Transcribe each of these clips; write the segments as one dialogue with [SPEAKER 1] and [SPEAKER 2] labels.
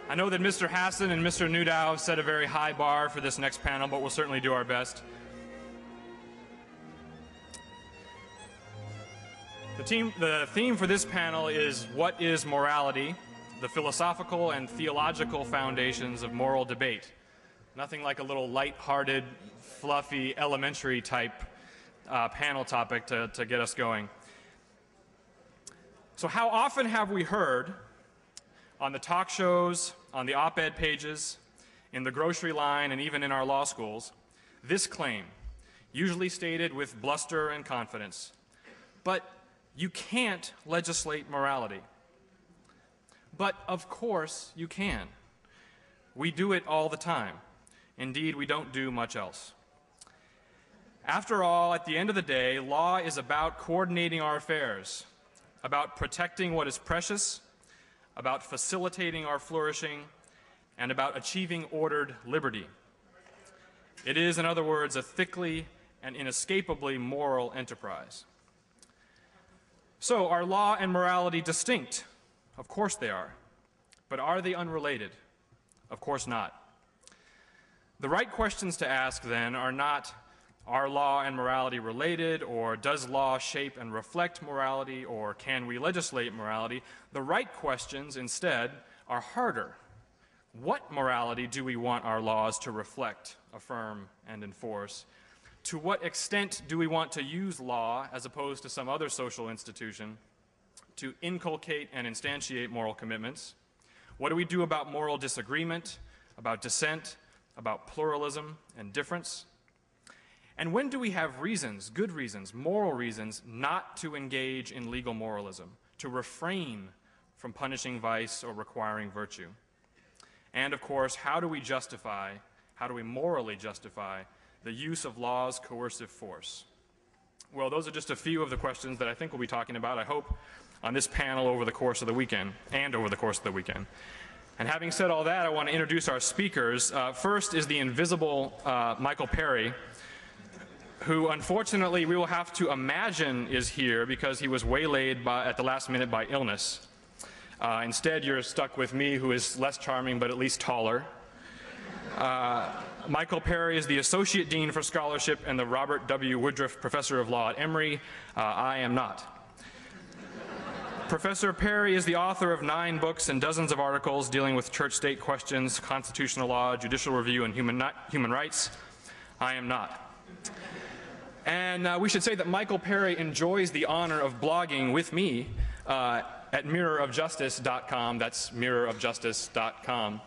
[SPEAKER 1] I know that Mr. Hassan and Mr. Newdow have set a very high bar for this next panel, but we'll certainly do our best. The theme for this panel is What is Morality? The Philosophical and Theological Foundations of Moral Debate. Nothing like a little light-hearted, fluffy, elementary type panel topic to get us going. So how often have we heard on the talk shows, on the op-ed pages, in the grocery line, and even in our law schools, this claim, usually stated with bluster and confidence: but you can't legislate morality. But of course you can. We do it all the time. Indeed, we don't do much else. After all, at the end of the day, law is about coordinating our affairs, about protecting what is precious, about facilitating our flourishing, and about achieving ordered liberty. It is, in other words, a thickly and inescapably moral enterprise. So, are law and morality distinct? Of course they are. But are they unrelated? Of course not. The right questions to ask, then, are not, are law and morality related, or does law shape and reflect morality, or can we legislate morality? The right questions, instead, are harder. What morality do we want our laws to reflect, affirm, and enforce? To what extent do we want to use law, as opposed to some other social institution, to inculcate and instantiate moral commitments? What do we do about moral disagreement, about dissent, about pluralism and difference? And when do we have reasons, good reasons, moral reasons, not to engage in legal moralism, to refrain from punishing vice or requiring virtue? And of course, how do we morally justify the use of law's coercive force? Well, those are just a few of the questions that I think we'll be talking about, I hope, on this panel over the course of the weekend, and over the course of the weekend. And having said all that, I want to introduce our speakers. First is the invisible Michael Perry, who unfortunately we will have to imagine is here because he was waylaid at the last minute by illness. Instead, you're stuck with me, who is less charming but at least taller. Michael Perry is the Associate Dean for Scholarship and the Robert W. Woodruff Professor of Law at Emory. I am not. Professor Perry is the author of 9 books and dozens of articles dealing with church-state questions, constitutional law, judicial review, and human rights. I am not. And we should say that Michael Perry enjoys the honor of blogging with me at mirrorofjustice.com. That's mirrorofjustice.com.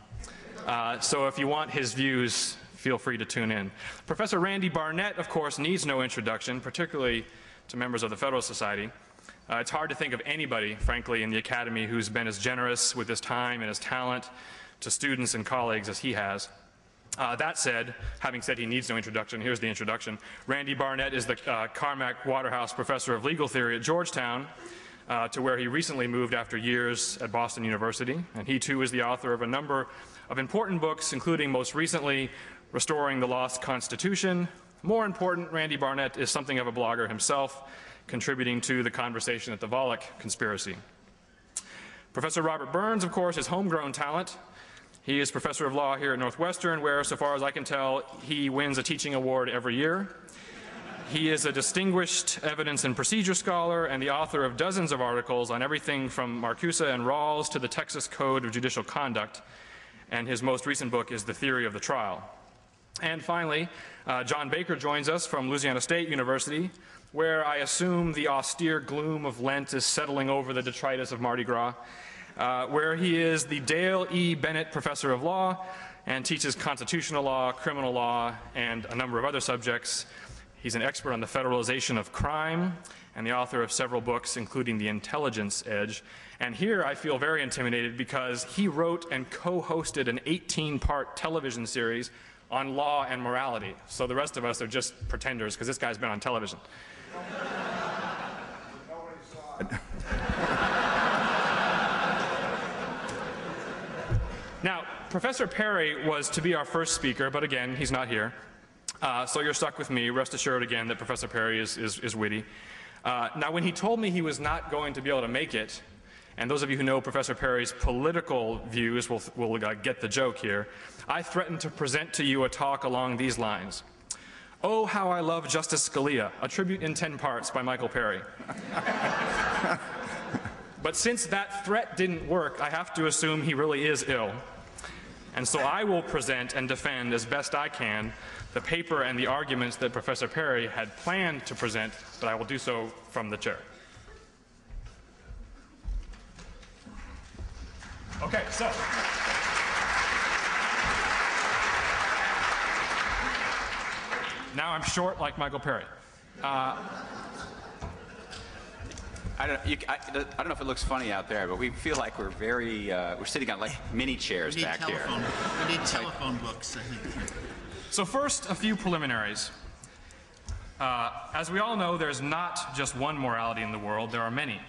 [SPEAKER 1] So if you want his views, feel free to tune in. Professor Randy Barnett, of course, needs no introduction, particularly to members of the Federalist Society. It's hard to think of anybody, frankly, in the Academy who's been as generous with his time and his talent to students and colleagues as he has. That said, having said he needs no introduction, here's the introduction. Randy Barnett is the Carmack Waterhouse Professor of Legal Theory at Georgetown, to where he recently moved after years at Boston University. And he, too, is the author of a number of important books, including, most recently, Restoring the Lost Constitution. More important, Randy Barnett is something of a blogger himself, contributing to the conversation at the Volokh conspiracy. Professor Robert Burns, of course, is homegrown talent. He is professor of law here at Northwestern, where, so far as I can tell, he wins a teaching award every year. He is a distinguished evidence and procedure scholar and the author of dozens of articles on everything from Marcusa and Rawls to the Texas Code of Judicial Conduct. And his most recent book is The Theory of the Trial. And finally, John Baker joins us from Louisiana State University, where I assume the austere gloom of Lent is settling over the detritus of Mardi Gras, where he is the Dale E. Bennett Professor of Law and teaches constitutional law, criminal law, and a number of other subjects. He's an expert on the federalization of crime and the author of several books, including The Intelligence Edge. And here I feel very intimidated because he wrote and co-hosted an 18-part television series on law and morality. So the rest of us are just pretenders because this guy's been on television. Now, Professor Perry was to be our first speaker, but again, he's not here. So you're stuck with me. Rest assured again that Professor Perry is witty. Now, when he told me he was not going to be able to make it, and those of you who know Professor Perry's political views will get the joke here, I threatened to present to you a talk along these lines. Oh, how I love Justice Scalia, a tribute in 10 parts by Michael Perry. But since that threat didn't work, I have to assume he really is ill. And so I will present and defend as best I can the paper and the arguments that Professor Perry had planned to present, but I will do so from the chair. Okay, so. Now I'm short like Michael Perry.
[SPEAKER 2] I don't know if it looks funny out there, but we feel like we're we're sitting on like mini chairs back here.
[SPEAKER 3] We need telephone books, I think.
[SPEAKER 1] So first, a few preliminaries. As we all know, there's not just one morality in the world, there are many.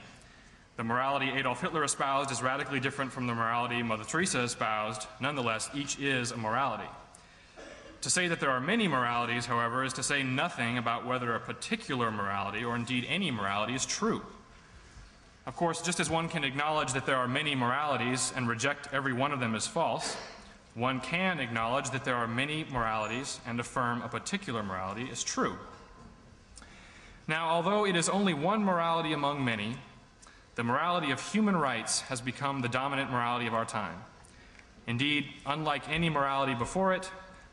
[SPEAKER 1] The morality Adolf Hitler espoused is radically different from the morality Mother Teresa espoused. Nonetheless, each is a morality. To say that there are many moralities, however, is to say nothing about whether a particular morality, or indeed any morality, is true. Of course, just as one can acknowledge that there are many moralities and reject every one of them as false, one can acknowledge that there are many moralities and affirm a particular morality is true. Now, although it is only one morality among many, the morality of human rights has become the dominant morality of our time. Indeed, unlike any morality before it,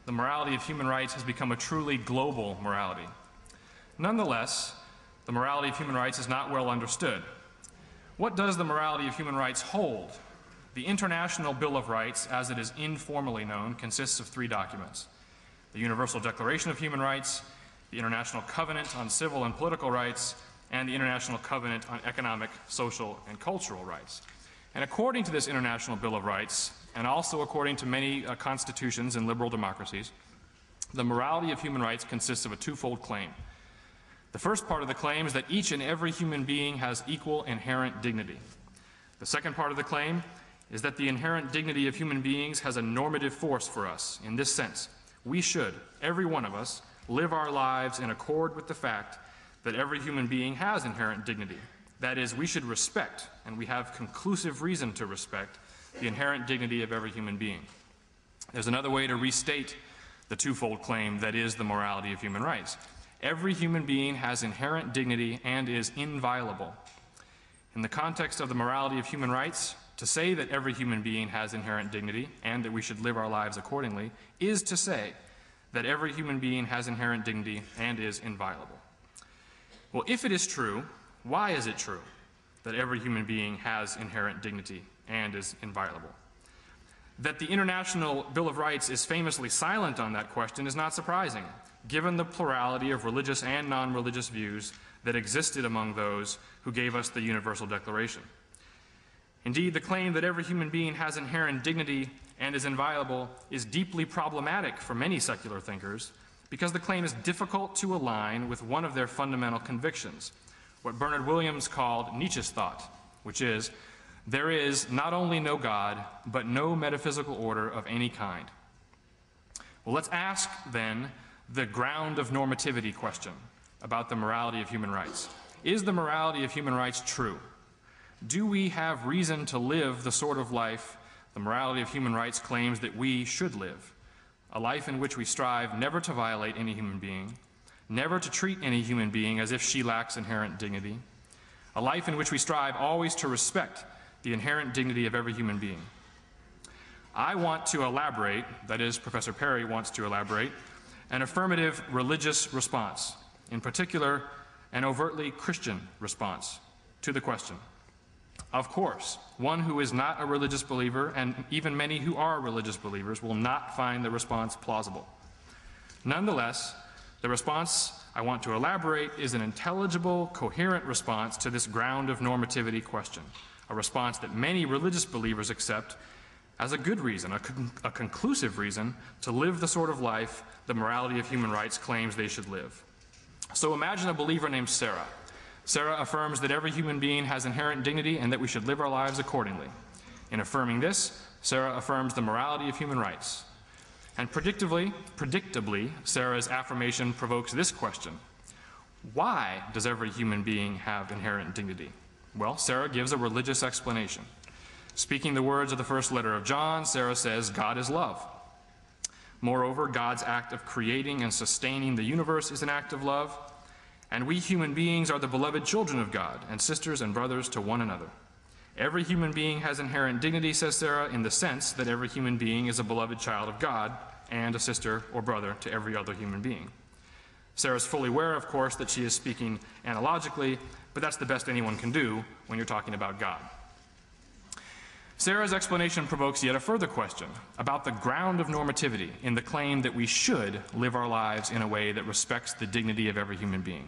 [SPEAKER 1] the morality of human rights has become a truly global morality. Nonetheless, the morality of human rights is not well understood. What does the morality of human rights hold? The International Bill of Rights, as it is informally known, consists of 3 documents: the Universal Declaration of Human Rights, the International Covenant on Civil and Political Rights, and the International Covenant on Economic, Social, and Cultural Rights. And according to this International Bill of Rights, and also according to many constitutions in liberal democracies, the morality of human rights consists of a twofold claim. The first part of the claim is that each and every human being has equal inherent dignity. The second part of the claim is that the inherent dignity of human beings has a normative force for us. In this sense, we should, every one of us, live our lives in accord with the fact that every human being has inherent dignity. That is, we should respect, and we have conclusive reason to respect, the inherent dignity of every human being. There's another way to restate the twofold claim that is the morality of human rights. Every human being has inherent dignity and is inviolable. In the context of the morality of human rights, to say that every human being has inherent dignity and that we should live our lives accordingly is to say that every human being has inherent dignity and is inviolable. Well, if it is true, why is it true that every human being has inherent dignity and is inviolable? That the International Bill of Rights is famously silent on that question is not surprising, given the plurality of religious and non-religious views that existed among those who gave us the Universal Declaration. Indeed, the claim that every human being has inherent dignity and is inviolable is deeply problematic for many secular thinkers because the claim is difficult to align with one of their fundamental convictions, what Bernard Williams called Nietzsche's thought, which is, there is not only no God, but no metaphysical order of any kind. Well, let's ask, then, the ground of normativity question about the morality of human rights. Is the morality of human rights true? Do we have reason to live the sort of life the morality of human rights claims that we should live? A life in which we strive never to violate any human being, never to treat any human being as if she lacks inherent dignity, a life in which we strive always to respect the inherent dignity of every human being. I want to elaborate, that is, Professor Perry wants to elaborate, an affirmative religious response, in particular, an overtly Christian response to the question. Of course, one who is not a religious believer, and even many who are religious believers, will not find the response plausible. Nonetheless, the response I want to elaborate is an intelligible, coherent response to this ground of normativity question, a response that many religious believers accept as a good reason, a conclusive reason to live the sort of life the morality of human rights claims they should live. So imagine a believer named Sarah. Sarah affirms that every human being has inherent dignity and that we should live our lives accordingly. In affirming this, Sarah affirms the morality of human rights. And predictably, Sarah's affirmation provokes this question: why does every human being have inherent dignity? Well, Sarah gives a religious explanation. Speaking the words of the first letter of John, Sarah says, God is love. Moreover, God's act of creating and sustaining the universe is an act of love, and we human beings are the beloved children of God and sisters and brothers to one another. Every human being has inherent dignity, says Sarah, in the sense that every human being is a beloved child of God and a sister or brother to every other human being. Sarah is fully aware, of course, that she is speaking analogically, but that's the best anyone can do when you're talking about God. Sarah's explanation provokes yet a further question about the ground of normativity in the claim that we should live our lives in a way that respects the dignity of every human being.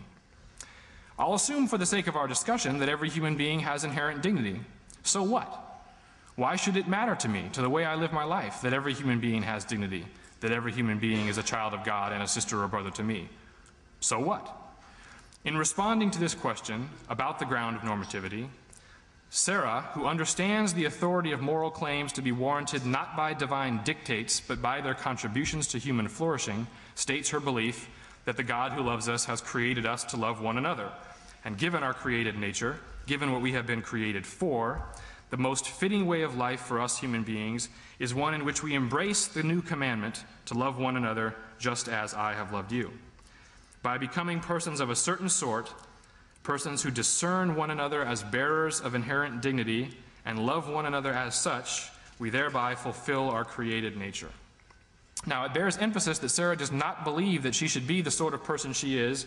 [SPEAKER 1] I'll assume for the sake of our discussion that every human being has inherent dignity. So what? Why should it matter to me, to the way I live my life, that every human being has dignity, that every human being is a child of God and a sister or brother to me? So what? In responding to this question about the ground of normativity, Sarah, who understands the authority of moral claims to be warranted not by divine dictates, but by their contributions to human flourishing, states her belief that the God who loves us has created us to love one another. And given our created nature, given what we have been created for, the most fitting way of life for us human beings is one in which we embrace the new commandment to love one another just as I have loved you. By becoming persons of a certain sort, persons who discern one another as bearers of inherent dignity and love one another as such, we thereby fulfill our created nature. Now, it bears emphasis that Sarah does not believe that she should be the sort of person she is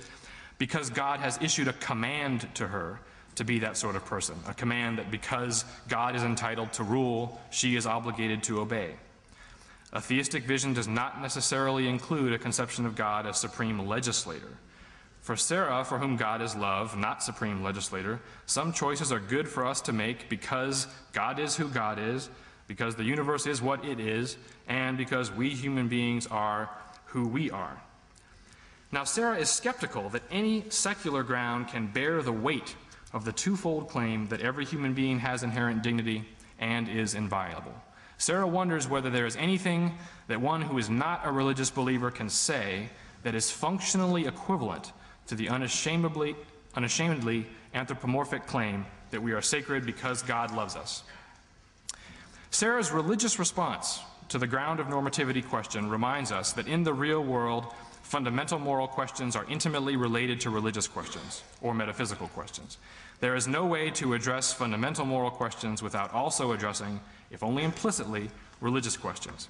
[SPEAKER 1] because God has issued a command to her to be that sort of person, a command that because God is entitled to rule, she is obligated to obey. A theistic vision does not necessarily include a conception of God as supreme legislator. For Sarah, for whom God is love, not supreme legislator, some choices are good for us to make because God is who God is, because the universe is what it is, and because we human beings are who we are. Now, Sarah is skeptical that any secular ground can bear the weight of the twofold claim that every human being has inherent dignity and is inviolable. Sarah wonders whether there is anything that one who is not a religious believer can say that is functionally equivalent to the unashamedly anthropomorphic claim that we are sacred because God loves us. Sarah's religious response to the ground of normativity question reminds us that in the real world, fundamental moral questions are intimately related to religious questions or metaphysical questions. There is no way to address fundamental moral questions without also addressing, if only implicitly, religious questions.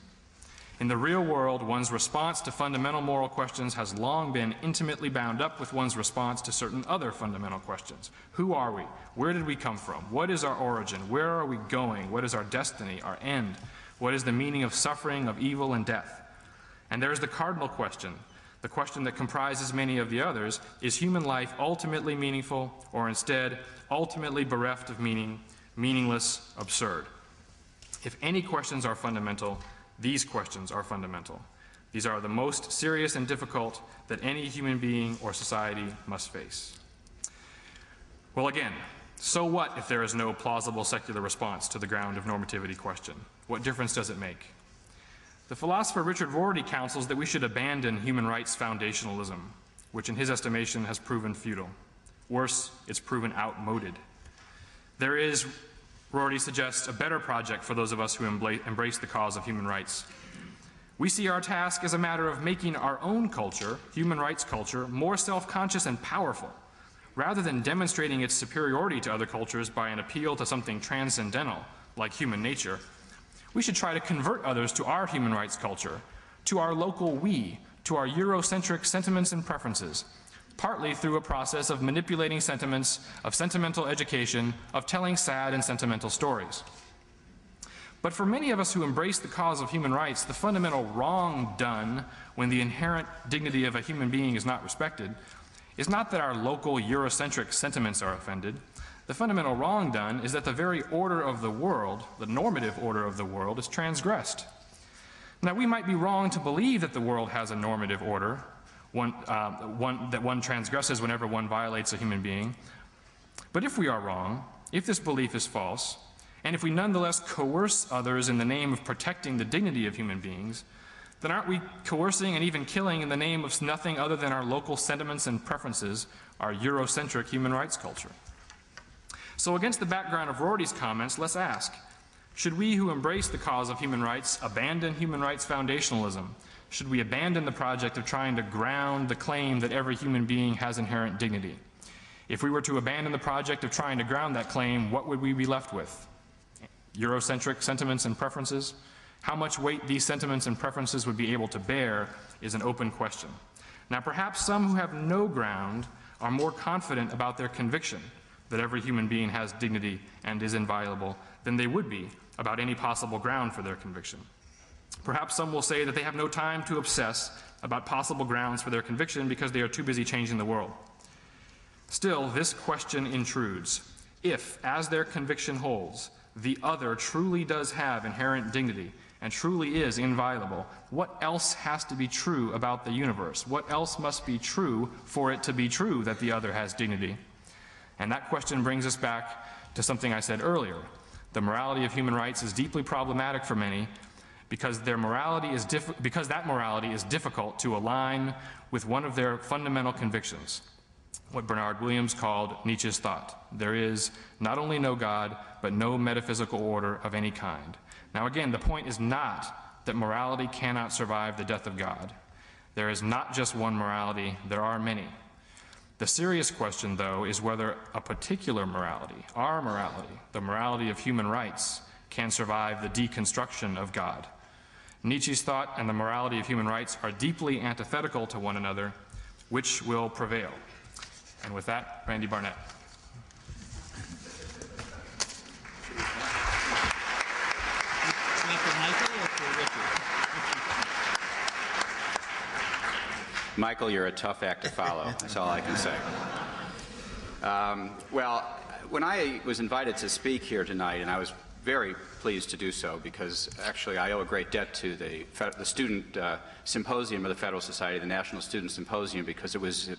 [SPEAKER 1] In the real world, one's response to fundamental moral questions has long been intimately bound up with one's response to certain other fundamental questions. Who are we? Where did we come from? What is our origin? Where are we going? What is our destiny, our end? What is the meaning of suffering, of evil, and death? And there is the cardinal question, the question that comprises many of the others: is human life ultimately meaningful, or instead ultimately bereft of meaning, meaningless, absurd? If any questions are fundamental, these questions are fundamental. These are the most serious and difficult that any human being or society must face. Well, again, so what if there is no plausible secular response to the ground of normativity question? What difference does it make? The philosopher Richard Rorty counsels that we should abandon human rights foundationalism, which in his estimation has proven futile. Worse, it's proven outmoded. There is, Rorty suggests, a better project for those of us who embrace the cause of human rights. We see our task as a matter of making our own culture, human rights culture, more self-conscious and powerful, rather than demonstrating its superiority to other cultures by an appeal to something transcendental, like human nature. We should try to convert others to our human rights culture, to our local we, to our Eurocentric sentiments and preferences, partly through a process of manipulating sentiments, of sentimental education, of telling sad and sentimental stories. But for many of us who embrace the cause of human rights, the fundamental wrong done when the inherent dignity of a human being is not respected is not that our local Eurocentric sentiments are offended. The fundamental wrong done is that the very order of the world, the normative order of the world, is transgressed. Now, we might be wrong to believe that the world has a normative order, that one transgresses whenever one violates a human being. But if we are wrong, if this belief is false, and if we nonetheless coerce others in the name of protecting the dignity of human beings, then aren't we coercing and even killing in the name of nothing other than our local sentiments and preferences, our Eurocentric human rights culture? So against the background of Rorty's comments, let's ask, should we who embrace the cause of human rights abandon human rights foundationalism? Should we abandon the project of trying to ground the claim that every human being has inherent dignity? If we were to abandon the project of trying to ground that claim, what would we be left with? Eurocentric sentiments and preferences? How much weight these sentiments and preferences would be able to bear is an open question. Now, perhaps some who have no ground are more confident about their conviction that every human being has dignity and is inviolable than they would be about any possible ground for their conviction. Perhaps some will say that they have no time to obsess about possible grounds for their conviction because they are too busy changing the world. Still, this question intrudes. If, as their conviction holds, the other truly does have inherent dignity and truly is inviolable, what else has to be true about the universe? What else must be true for it to be true that the other has dignity? And that question brings us back to something I said earlier. The morality of human rights is deeply problematic for many because that morality is difficult to align with one of their fundamental convictions, what Bernard Williams called Nietzsche's thought. There is not only no God, but no metaphysical order of any kind. Now again, the point is not that morality cannot survive the death of God. There is not just one morality, there are many. The serious question, though, is whether a particular morality, our morality, the morality of human rights, can survive the deconstruction of God. Nietzsche's thought and the morality of human rights are deeply antithetical to one another. Which will prevail? And with that, Randy Barnett.
[SPEAKER 2] Michael, you're a tough act to follow. That's all I can say. Well, when I was invited to speak here tonight, and I was very pleased to do so because actually I owe a great debt to the Student Symposium of the Federalist Society, the National Student Symposium, because it was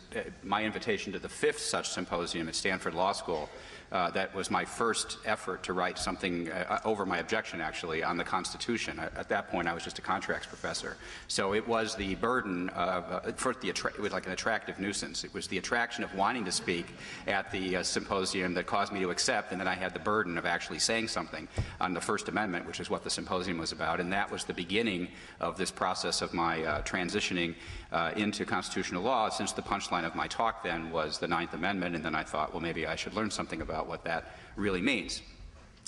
[SPEAKER 2] my invitation to the 5th such symposium at Stanford Law School. That was my first effort to write something over my objection, actually, on the Constitution. At that point, I was just a contracts professor. So it was the burden of, it was like an attractive nuisance. It was the attraction of wanting to speak at the symposium that caused me to accept, and then I had the burden of actually saying something on the First Amendment, which is what the symposium was about. And that was the beginning of this process of my transitioning into constitutional law, since the punchline of my talk then was the 9th Amendment, and then I thought, well, maybe I should learn something about what that really means.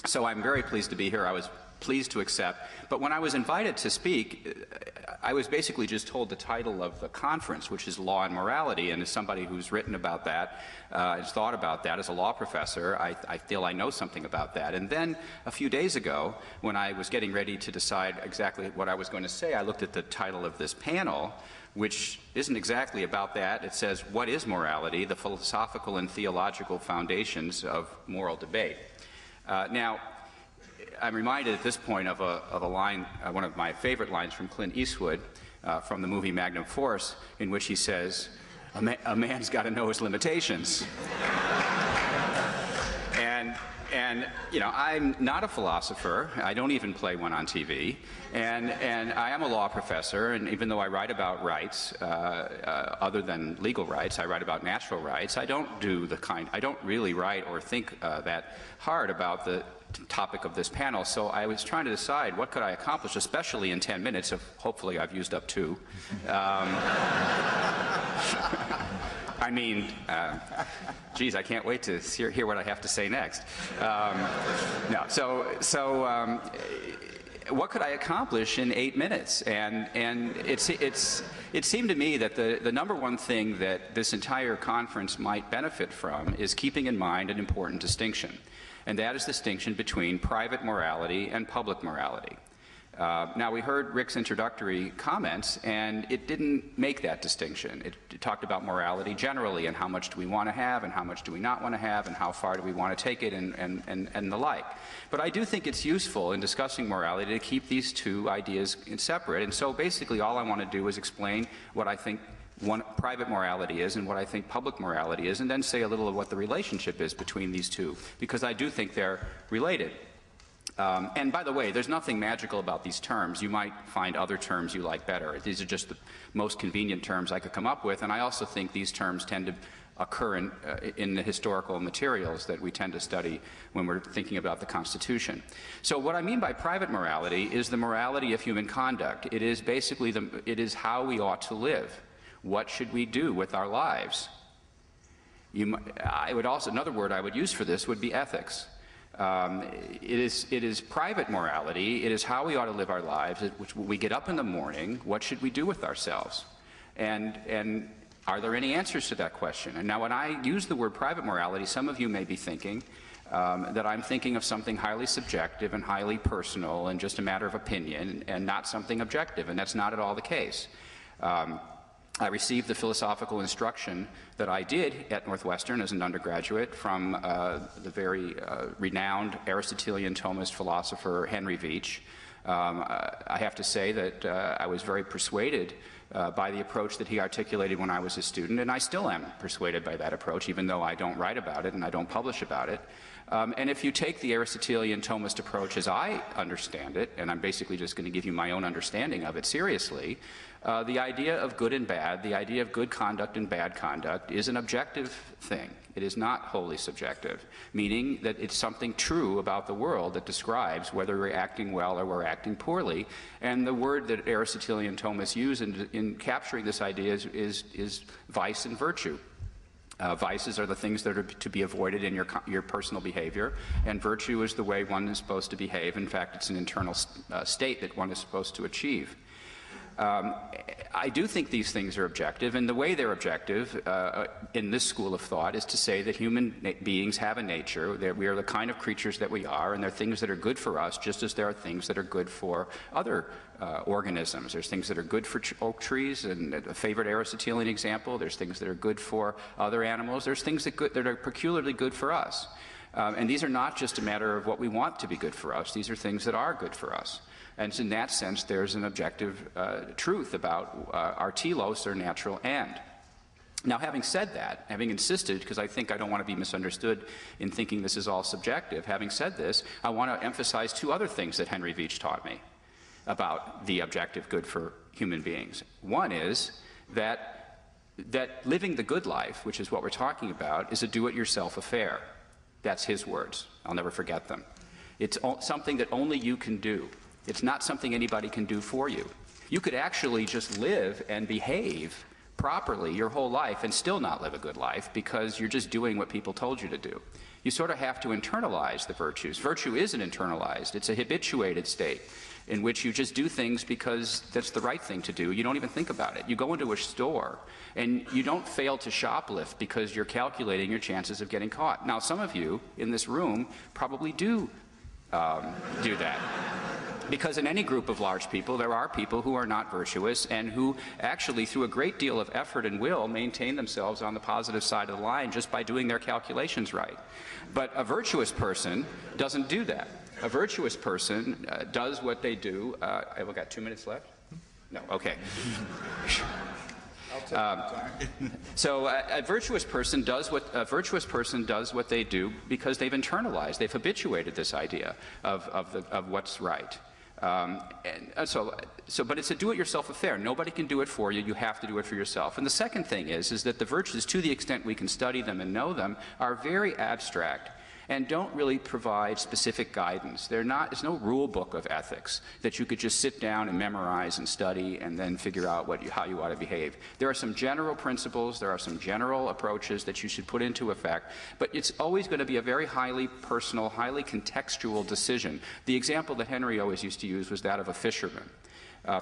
[SPEAKER 2] So I'm very pleased to be here. I was pleased to accept. But when I was invited to speak, I was basically just told the title of the conference, which is Law and Morality, and as somebody who's written about that, has thought about that as a law professor, I feel I know something about that. And then a few days ago, when I was getting ready to decide exactly what I was going to say, I looked at the title of this panel, which isn't exactly about that. It says, "What is morality? The philosophical and theological foundations of moral debate." Now, I'm reminded at this point of a line, one of my favorite lines from Clint Eastwood from the movie Magnum Force, in which he says, a man's got to know his limitations. And you know, I'm not a philosopher. I don't even play one on TV. And I am a law professor, and even though I write about rights, other than legal rights, I write about natural rights. I don't really write or think that hard about the topic of this panel. So I was trying to decide what could I accomplish, especially in 10 minutes, if hopefully I've used up 2. I mean, geez, I can't wait to hear what I have to say next. What could I accomplish in 8 minutes? And it seemed to me that the number one thing that this entire conference might benefit from is keeping in mind an important distinction, and that is the distinction between private morality and public morality. Now, we heard Rick's introductory comments, and it didn't make that distinction. It talked about morality generally, and how much do we want to have, and how much do we not want to have, and how far do we want to take it, and the like. But I do think it's useful in discussing morality to keep these two ideas separate, and so basically all I want to do is explain what I think private morality is and what I think public morality is, and then say a little of what the relationship is between these two, because I do think they're related. And by the way, there's nothing magical about these terms. You might find other terms you like better. These are just the most convenient terms I could come up with, and I also think these terms tend to occur in the historical materials that we tend to study when we're thinking about the Constitution. So what I mean by private morality is the morality of human conduct. It is basically it is how we ought to live. What should we do with our lives? Another word I would use for this would be ethics. It is private morality. It is how we ought to live our lives. Which we get up in the morning, what should we do with ourselves? And are there any answers to that question? And now when I use the word private morality, some of you may be thinking that I'm thinking of something highly subjective and highly personal and just a matter of opinion and not something objective, and that's not at all the case. I received the philosophical instruction that I did at Northwestern as an undergraduate from the very renowned Aristotelian Thomist philosopher Henry Veach. I have to say that I was very persuaded by the approach that he articulated when I was a student, and I still am persuaded by that approach, even though I don't write about it and I don't publish about it. And if you take the Aristotelian Thomist approach as I understand it, and I'm basically just going to give you my own understanding of it seriously, the idea of good and bad, the idea of good conduct and bad conduct is an objective thing. It is not wholly subjective, meaning that it's something true about the world that describes whether we're acting well or we're acting poorly. And the word that Aristotelian Thomists use in capturing this idea is vice and virtue. Vices are the things that are to be avoided in your personal behavior, and virtue is the way one is supposed to behave. In fact, it's an internal state that one is supposed to achieve. I do think these things are objective, and the way they're objective in this school of thought is to say that human beings have a nature, that we are the kind of creatures that we are, and there are things that are good for us just as there are things that are good for other organisms. There's things that are good for oak trees, and a favorite Aristotelian example, there's things that are good for other animals, there's things that are peculiarly good for us. And these are not just a matter of what we want to be good for us, these are things that are good for us. And in that sense, there's an objective truth about our telos, or natural end. Now, having said that, having insisted, because I think I don't want to be misunderstood in thinking this is all subjective, having said this, I want to emphasize two other things that Henry Veach taught me about the objective good for human beings. One is that living the good life, which is what we're talking about, is a do-it-yourself affair. That's his words. I'll never forget them. It's something that only you can do. It's not something anybody can do for you. You could actually just live and behave properly your whole life and still not live a good life because you're just doing what people told you to do. You sort of have to internalize the virtues. Virtue isn't internalized. It's a habituated state in which you just do things because that's the right thing to do. You don't even think about it. You go into a store and you don't fail to shoplift because you're calculating your chances of getting caught. Now, some of you in this room probably do that. Because in any group of large people, there are people who are not virtuous and who actually, through a great deal of effort and will, maintain themselves on the positive side of the line just by doing their calculations right. But a virtuous person doesn't do that. A virtuous person does what they do. I've got 2 minutes left? No, okay. So a virtuous person does what they do because they've internalized, they've habituated this idea of what's right. But it's a do-it-yourself affair. Nobody can do it for you. You have to do it for yourself. And the second thing is that the virtues, to the extent we can study them and know them, are very abstract and don't really provide specific guidance. There's no rule book of ethics that you could just sit down and memorize and study and then figure out how you ought to behave. There are some general principles, there are some general approaches that you should put into effect, but it's always going to be a very highly personal, highly contextual decision. The example that Henry always used to use was that of a fisherman.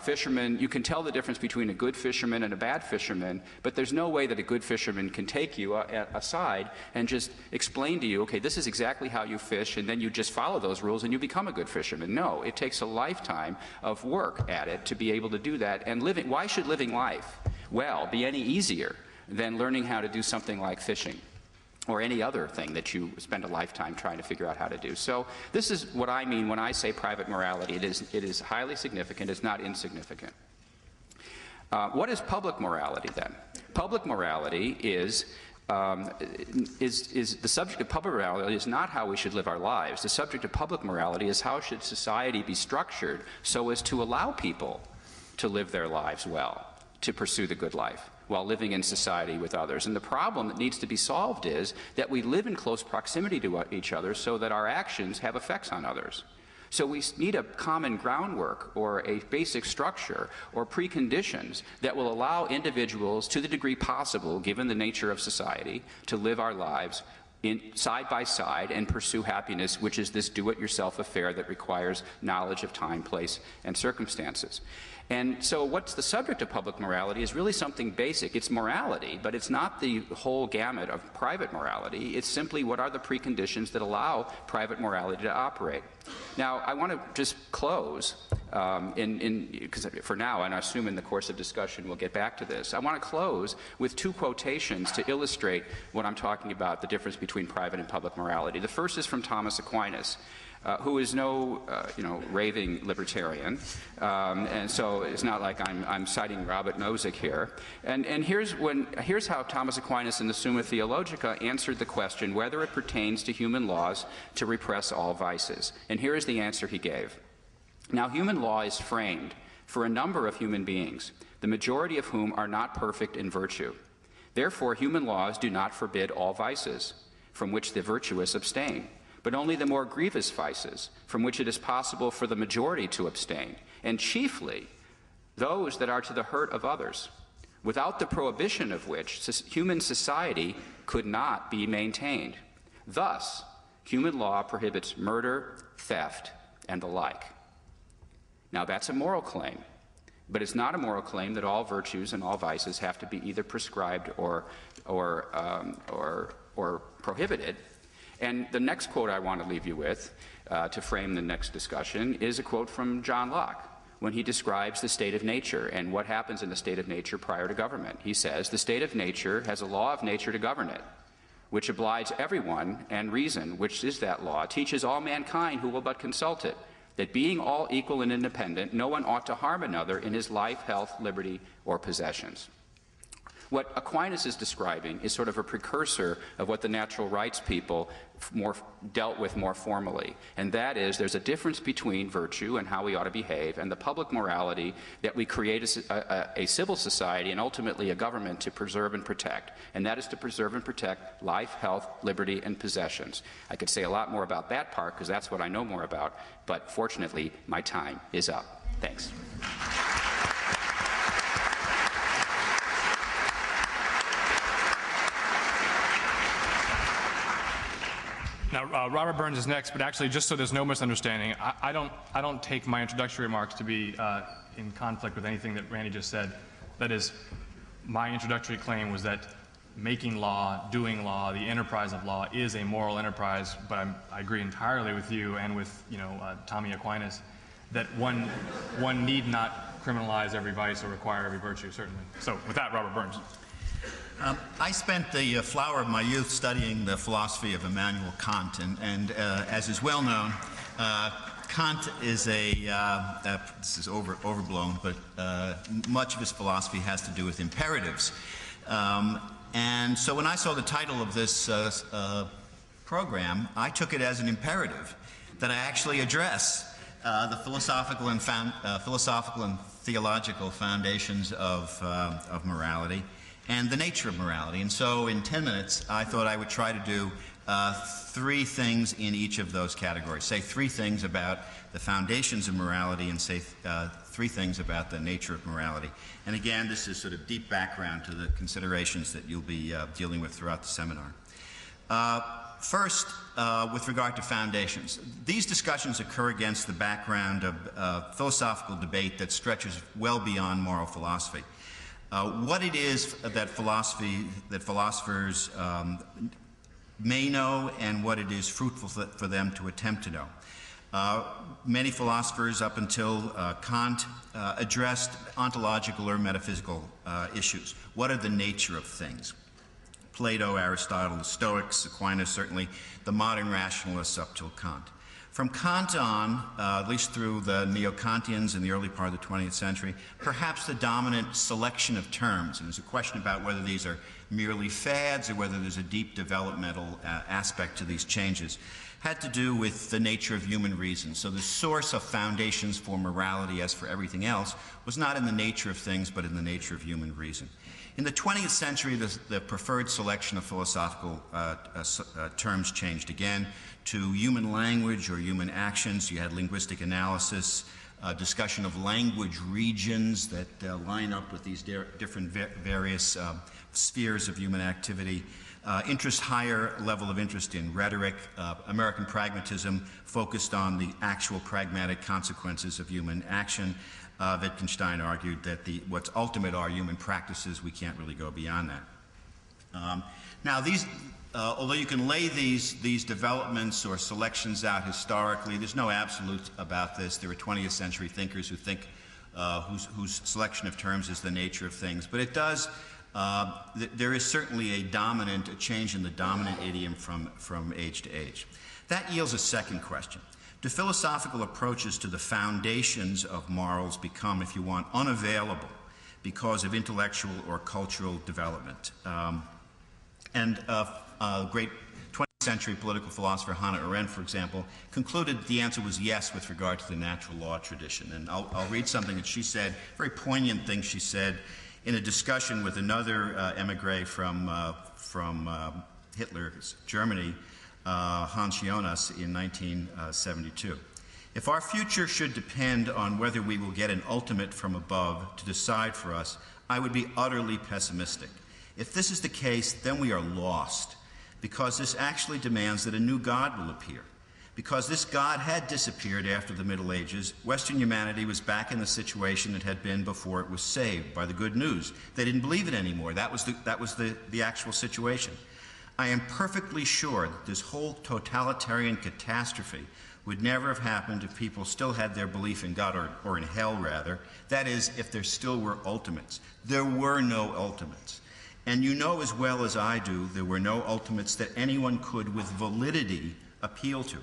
[SPEAKER 2] Fishermen, you can tell the difference between a good fisherman and a bad fisherman, but there's no way that a good fisherman can take you aside and just explain to you, okay, this is exactly how you fish, and then you just follow those rules and you become a good fisherman. No, it takes a lifetime of work at it to be able to do that. And why should living life, well, be any easier than learning how to do something like fishing or any other thing that you spend a lifetime trying to figure out how to do? So this is what I mean when I say private morality. It is highly significant. It's not insignificant. What is public morality then? Public morality is the subject of public morality is not how we should live our lives. The subject of public morality is how should society be structured so as to allow people to live their lives well, to pursue the good life. while living in society with others. And the problem that needs to be solved is that we live in close proximity to each other so that our actions have effects on others. So we need a common groundwork or a basic structure or preconditions that will allow individuals, to the degree possible, given the nature of society, to live our lives side by side and pursue happiness, which is this do-it-yourself affair that requires knowledge of time, place, and circumstances. And so what's the subject of public morality is really something basic. It's morality, but it's not the whole gamut of private morality. It's simply what are the preconditions that allow private morality to operate. Now, I want to just close, because for now, and I assume in the course of discussion we'll get back to this, I want to close with two quotations to illustrate what I'm talking about, the difference between private and public morality. The first is from Thomas Aquinas, who is no, raving libertarian, and so it's not like I'm citing Robert Nozick here. And here's how Thomas Aquinas in the Summa Theologica answered the question whether it pertains to human laws to repress all vices. And here is the answer he gave. Now, human law is framed for a number of human beings, the majority of whom are not perfect in virtue. Therefore, human laws do not forbid all vices, from which the virtuous abstain, but only the more grievous vices, from which it is possible for the majority to abstain, and chiefly those that are to the hurt of others, without the prohibition of which human society could not be maintained. Thus, human law prohibits murder, theft, and the like. Now, that's a moral claim, but it's not a moral claim that all virtues and all vices have to be either prescribed or prohibited. And the next quote I want to leave you with to frame the next discussion is a quote from John Locke when he describes the state of nature and what happens in the state of nature prior to government. He says, "The state of nature has a law of nature to govern it, which obliges everyone, and reason, which is that law, teaches all mankind who will but consult it, that being all equal and independent, no one ought to harm another in his life, health, liberty, or possessions." What Aquinas is describing is sort of a precursor of what the natural rights people dealt with more formally, and that is there's a difference between virtue and how we ought to behave and the public morality that we create a civil society and ultimately a government to preserve and protect, and that is to preserve and protect life, health, liberty, and possessions. I could say a lot more about that part because that's what I know more about, but fortunately my time is up. Thanks.
[SPEAKER 1] Now, Robert Burns is next, but actually, just so there's no misunderstanding, I don't take my introductory remarks to be in conflict with anything that Randy just said. That is, my introductory claim was that making law, doing law, the enterprise of law is a moral enterprise, but I agree entirely with you and with Tommy Aquinas that one need not criminalize every vice or require every virtue, certainly. So with that, Robert Burns.
[SPEAKER 3] I spent the flower of my youth studying the philosophy of Immanuel Kant, and as is well known, Kant is this is overblown, but much of his philosophy has to do with imperatives. And so when I saw the title of this program, I took it as an imperative that I actually address the philosophical and theological foundations of morality and the nature of morality. And so in 10 minutes, I thought I would try to do 3 things in each of those categories. Say 3 things about the foundations of morality and say 3 things about the nature of morality. And again, this is sort of deep background to the considerations that you'll be dealing with throughout the seminar. First, with regard to foundations, these discussions occur against the background of philosophical debate that stretches well beyond moral philosophy. What it is that philosophers may know and what it is fruitful for them to attempt to know. Many philosophers up until Kant addressed ontological or metaphysical issues. What are the nature of things? Plato, Aristotle, the Stoics, Aquinas, certainly the modern rationalists up till Kant. From Kant on, at least through the Neo-Kantians in the early part of the 20th century, perhaps the dominant selection of terms, and there's a question about whether these are merely fads or whether there's a deep developmental aspect to these changes, had to do with the nature of human reason. So the source of foundations for morality, as for everything else, was not in the nature of things, but in the nature of human reason. In the 20th century, the preferred selection of philosophical terms changed again to human language or human actions. You had linguistic analysis, discussion of language regions that line up with these different various spheres of human activity. Higher level of interest in rhetoric. American pragmatism focused on the actual pragmatic consequences of human action. Wittgenstein argued that what's ultimate are human practices. We can't really go beyond that. Now, although you can lay these developments or selections out historically, there's no absolute about this. There are 20th century thinkers who think whose selection of terms is the nature of things. But it does, there is certainly a change in the dominant idiom from age to age. That yields a second question. Do philosophical approaches to the foundations of morals become, if you want, unavailable because of intellectual or cultural development? Great 20th century political philosopher Hannah Arendt, for example, concluded the answer was yes with regard to the natural law tradition. And I'll read something that she said, a very poignant thing she said in a discussion with another emigre from Hitler's Germany, Hans Jonas, in 1972. If our future should depend on whether we will get an ultimate from above to decide for us, I would be utterly pessimistic. If this is the case, then we are lost, because this actually demands that a new God will appear. Because this God had disappeared after the Middle Ages, Western humanity was back in the situation it had been before it was saved by the good news. They didn't believe it anymore. That was the actual situation. I am perfectly sure that this whole totalitarian catastrophe would never have happened if people still had their belief in God, or in hell rather. That is, if there still were ultimates. There were no ultimates. And you know as well as I do, there were no ultimates that anyone could with validity appeal to.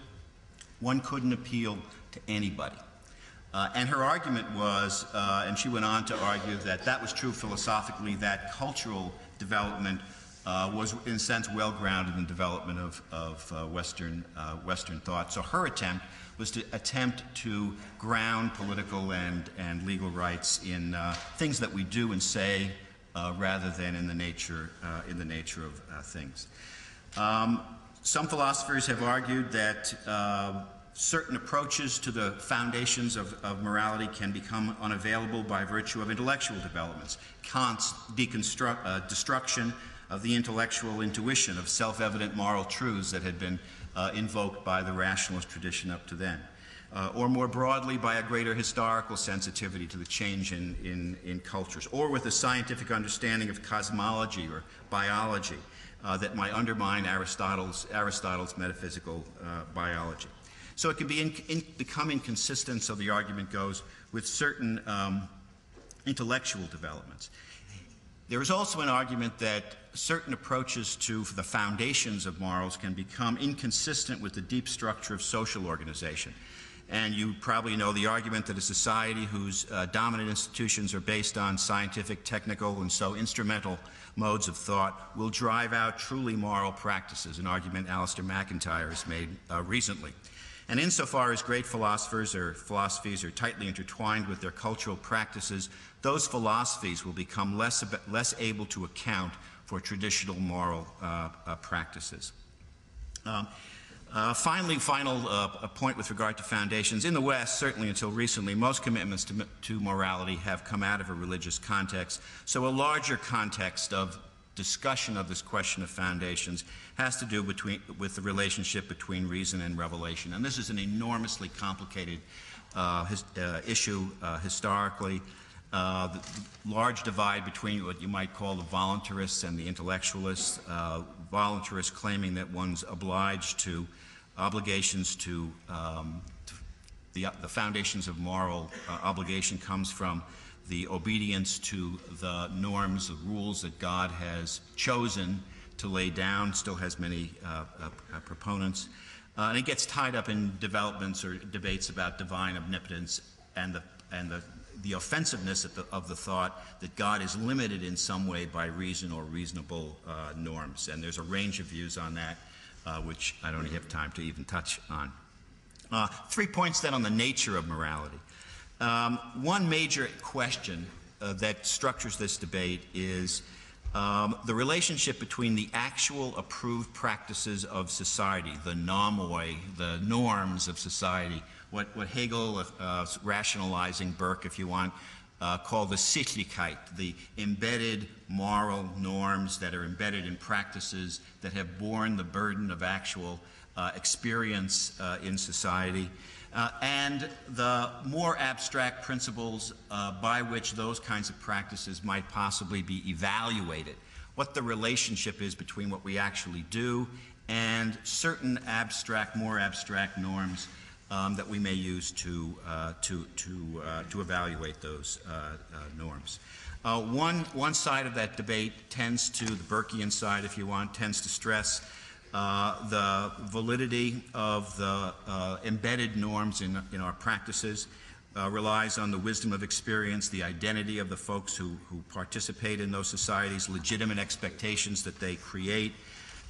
[SPEAKER 3] One couldn't appeal to anybody. And her argument was, and she went on to argue that was true philosophically, that cultural development was, in a sense, well-grounded in the development of Western thought. So her attempt was to ground political and legal rights in things that we do and say, rather than in the nature of things. Some philosophers have argued that certain approaches to the foundations of morality can become unavailable by virtue of intellectual developments. Kant's destruction of the intellectual intuition of self-evident moral truths that had been invoked by the rationalist tradition up to then. Or more broadly, by a greater historical sensitivity to the change in cultures, or with a scientific understanding of cosmology or biology that might undermine Aristotle's metaphysical biology. So it can become inconsistent, so the argument goes, with certain intellectual developments. There is also an argument that certain approaches to the foundations of morals can become inconsistent with the deep structure of social organization. And you probably know the argument that a society whose dominant institutions are based on scientific, technical, and so instrumental modes of thought will drive out truly moral practices, an argument Alistair McIntyre has made recently. And insofar as great philosophers or philosophies are tightly intertwined with their cultural practices, those philosophies will become less able to account for traditional moral practices. Finally, a point with regard to foundations. In the West, certainly until recently, most commitments to morality have come out of a religious context. So a larger context of discussion of this question of foundations has to do with the relationship between reason and revelation. And this is an enormously complicated issue historically. The large divide between what you might call the voluntarists and the intellectualists. Voluntarists claiming that one's obliged to obligations to the foundations of moral obligation comes from the obedience to the norms, the rules that God has chosen to lay down, still has many proponents. And it gets tied up in developments or debates about divine omnipotence and the offensiveness of the thought that God is limited in some way by reason or reasonable norms. And there's a range of views on that, which I don't have time to even touch on. 3 points then on the nature of morality. One major question that structures this debate is the relationship between the actual approved practices of society, the nomoi, the norms of society, what Hegel, rationalizing Burke if you want, called the Sittlichkeit, the embedded moral norms that are embedded in practices that have borne the burden of actual experience in society, and the more abstract principles by which those kinds of practices might possibly be evaluated, what the relationship is between what we actually do and certain abstract, more abstract norms that we may use to evaluate those norms. One side of that debate tends to, the Burkean side if you want, tends to stress the validity of the embedded norms in our practices, relies on the wisdom of experience, the identity of the folks who participate in those societies, legitimate expectations that they create,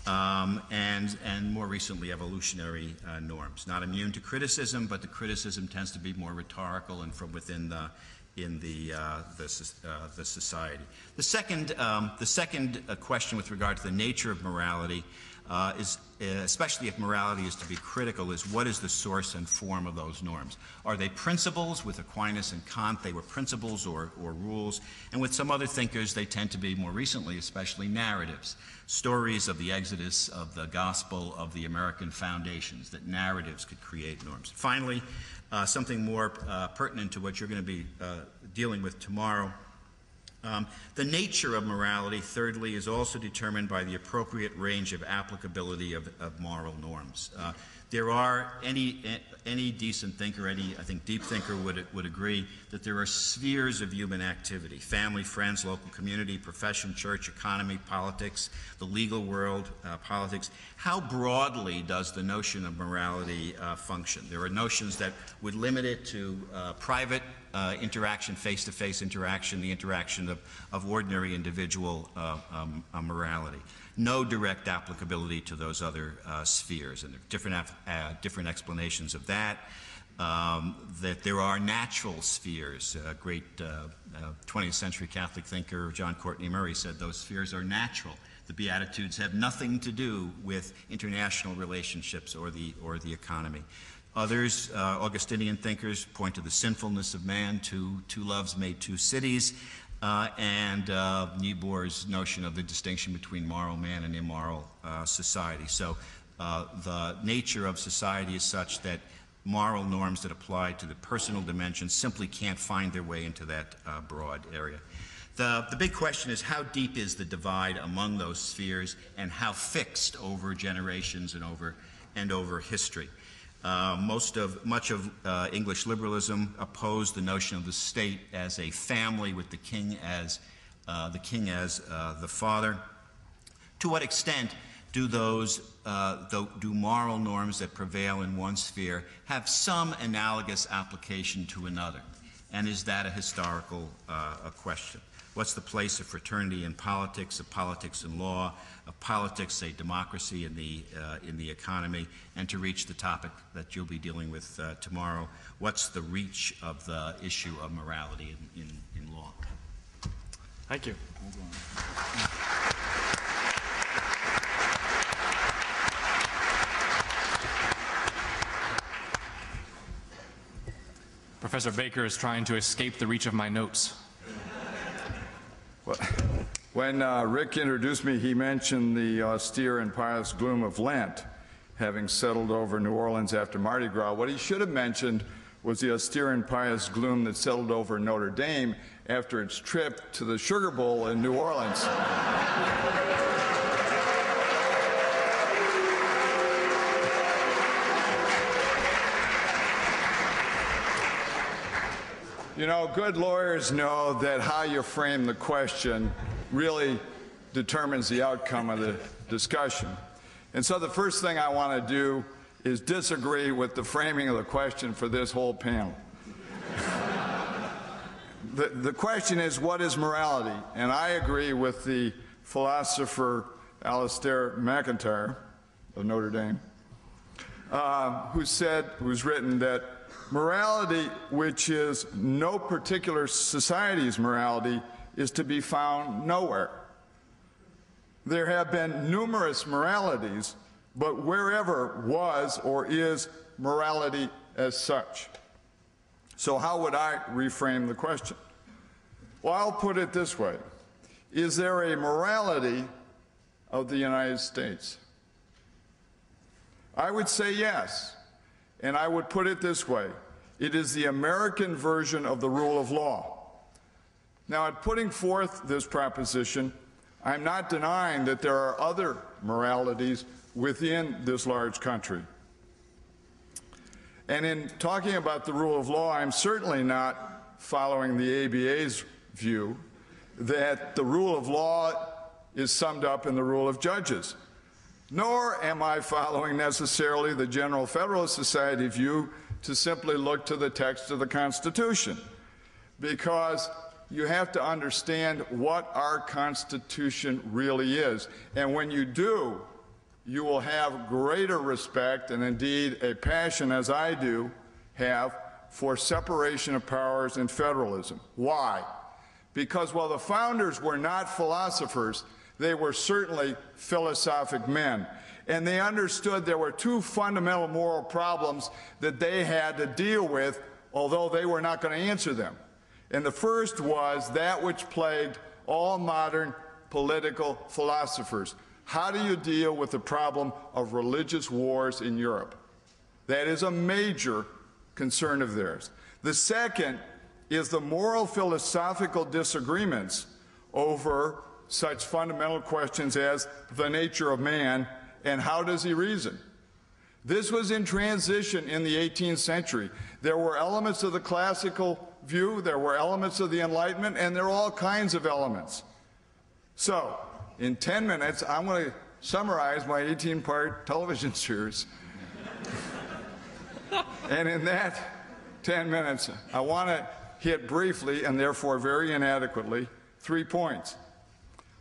[SPEAKER 3] and more recently evolutionary norms. Not immune to criticism, but the criticism tends to be more rhetorical and from within the society. The second question with regard to the nature of morality is, especially if morality is to be critical, is what is the source and form of those norms? Are they principles? With Aquinas and Kant, they were principles or rules. And with some other thinkers, they tend to be, more recently, especially narratives. Stories of the Exodus, of the gospel, of the American foundations, that narratives could create norms. Finally, something more pertinent to what you're going to be dealing with tomorrow. The nature of morality, thirdly, is also determined by the appropriate range of applicability of moral norms. There are, any decent thinker, any, I think, deep thinker would agree that there are spheres of human activity: family, friends, local community, profession, church, economy, politics, the legal world, politics. How broadly does the notion of morality function? There are notions that would limit it to private interaction, face-to-face interaction, the interaction of ordinary individual morality. No direct applicability to those other spheres, and there are different explanations of that. That there are natural spheres. A great 20th century Catholic thinker, John Courtney Murray, said those spheres are natural. The Beatitudes have nothing to do with international relationships or the economy. Others, Augustinian thinkers, point to the sinfulness of man. Two loves made two cities. And Niebuhr's notion of the distinction between moral man and immoral society. So the nature of society is such that moral norms that apply to the personal dimension simply can't find their way into that broad area. The big question is, how deep is the divide among those spheres, and how fixed over generations and over history? Much of English liberalism opposed the notion of the state as a family with the king as the father. To what extent do do moral norms that prevail in one sphere have some analogous application to another? And is that a historical question? What's the place of fraternity in politics, of politics in law, of politics, say, democracy in the economy? And to reach the topic that you'll be dealing with tomorrow, what's the reach of the issue of morality in law?
[SPEAKER 1] Thank you. Professor Baker is trying to escape the reach of my notes.
[SPEAKER 4] Well, when Rick introduced me, he mentioned the austere and pious gloom of Lent, having settled over New Orleans after Mardi Gras. What he should have mentioned was the austere and pious gloom that settled over Notre Dame after its trip to the Sugar Bowl in New Orleans. You know, good lawyers know that how you frame the question really determines the outcome of the discussion. And so the first thing I want to do is disagree with the framing of the question for this whole panel. The question is, what is morality? And I agree with the philosopher Alistair MacIntyre of Notre Dame, who's written that morality, which is no particular society's morality, is to be found nowhere. There have been numerous moralities, but wherever was or is morality as such. So how would I reframe the question? Well, I'll put it this way. Is there a morality of the United States? I would say yes, and I would put it this way. It is the American version of the rule of law. Now, in putting forth this proposition, I'm not denying that there are other moralities within this large country. And in talking about the rule of law, I'm certainly not following the ABA's view that the rule of law is summed up in the rule of judges. Nor am I following necessarily the General Federalist Society view to simply look to the text of the Constitution, because you have to understand what our Constitution really is. And when you do, you will have greater respect and indeed a passion, as I do have, for separation of powers and federalism. Why? Because while the founders were not philosophers, they were certainly philosophic men. And they understood there were two fundamental moral problems that they had to deal with, although they were not going to answer them. And the first was that which plagued all modern political philosophers. How do you deal with the problem of religious wars in Europe? That is a major concern of theirs. The second is the moral philosophical disagreements over such fundamental questions as the nature of man and how does he reason. This was in transition in the 18th century. There were elements of the classical view, there were elements of the Enlightenment, and there are all kinds of elements. So, in 10 minutes, I'm going to summarize my 18-part television series. And in that 10 minutes, I want to hit briefly, and therefore very inadequately, 3 points.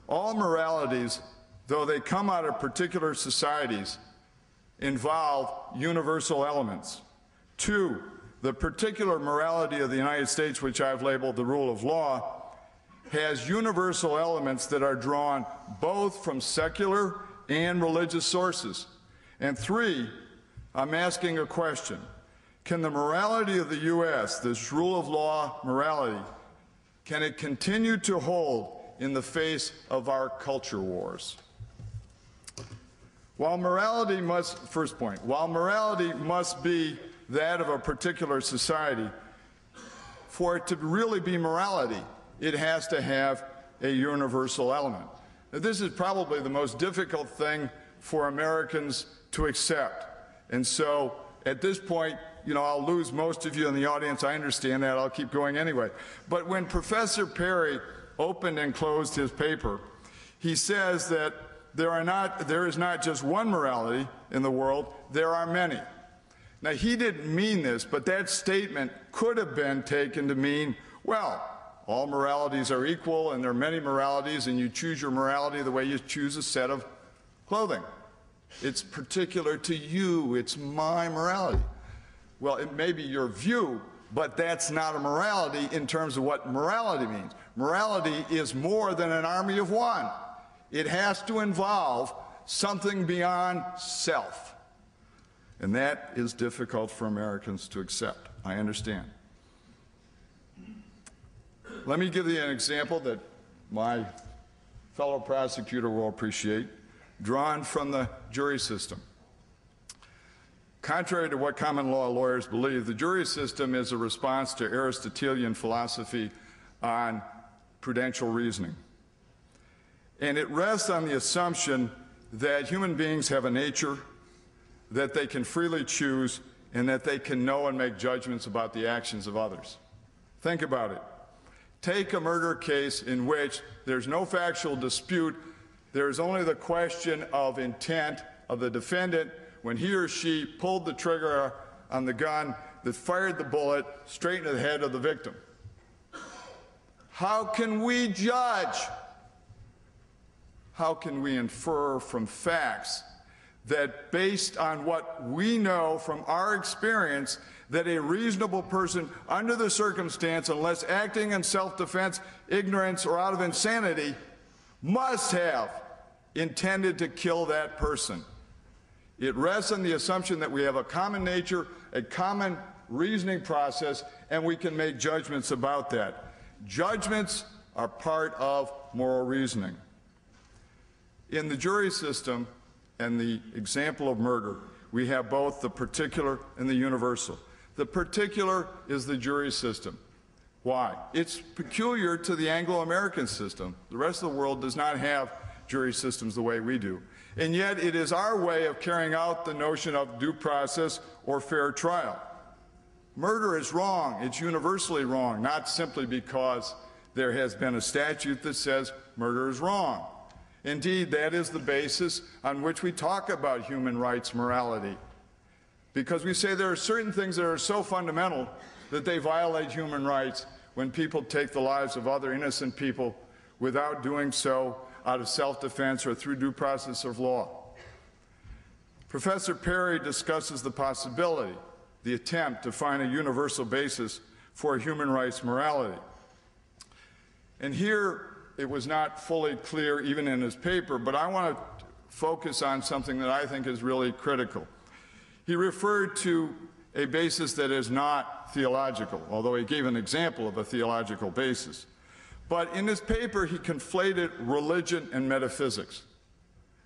[SPEAKER 4] All moralities, though they come out of particular societies, involve universal elements. 2, the particular morality of the United States, which I've labeled the rule of law, has universal elements that are drawn both from secular and religious sources. And 3, I'm asking a question. Can the morality of the U.S., this rule of law morality, can it continue to hold in the face of our culture wars? While morality must, first point, while morality must be that of a particular society, for it to really be morality, it has to have a universal element. Now, this is probably the most difficult thing for Americans to accept. And so at this point, I'll lose most of you in the audience. I understand that. I'll keep going anyway. But when Professor Perry opened and closed his paper, he says that there is not just one morality in the world, there are many. Now, he didn't mean this, but that statement could have been taken to mean, well, all moralities are equal and there are many moralities and you choose your morality the way you choose a set of clothing. It's particular to you. It's my morality. Well, it may be your view, but that's not a morality in terms of what morality means. Morality is more than an army of one. It has to involve something beyond self. And that is difficult for Americans to accept. I understand. Let me give you an example that my fellow prosecutor will appreciate, drawn from the jury system. Contrary to what common law lawyers believe, the jury system is a response to Aristotelian philosophy on prudential reasoning. And it rests on the assumption that human beings have a nature, that they can freely choose, and that they can know and make judgments about the actions of others. Think about it. Take a murder case in which there's no factual dispute, there's only the question of intent of the defendant when he or she pulled the trigger on the gun that fired the bullet straight into the head of the victim. How can we judge? How can we infer from facts that based on what we know from our experience that a reasonable person under the circumstance, unless acting in self-defense, ignorance, or out of insanity, must have intended to kill that person. It rests on the assumption that we have a common nature, a common reasoning process, and we can make judgments about that. Judgments are part of moral reasoning. In the jury system and the example of murder, we have both the particular and the universal. The particular is the jury system. Why? It's peculiar to the Anglo-American system. The rest of the world does not have jury systems the way we do. And yet it is our way of carrying out the notion of due process or fair trial. Murder is wrong. It's universally wrong, not simply because there has been a statute that says murder is wrong. Indeed, that is the basis on which we talk about human rights morality. Because we say there are certain things that are so fundamental that they violate human rights when people take the lives of other innocent people without doing so out of self-defense or through due process of law. Professor Perry discusses the possibility, the attempt to find a universal basis for human rights morality. And here it was not fully clear even in his paper, but I want to focus on something that I think is really critical. He referred to a basis that is not theological, although he gave an example of a theological basis. But in his paper, he conflated religion and metaphysics.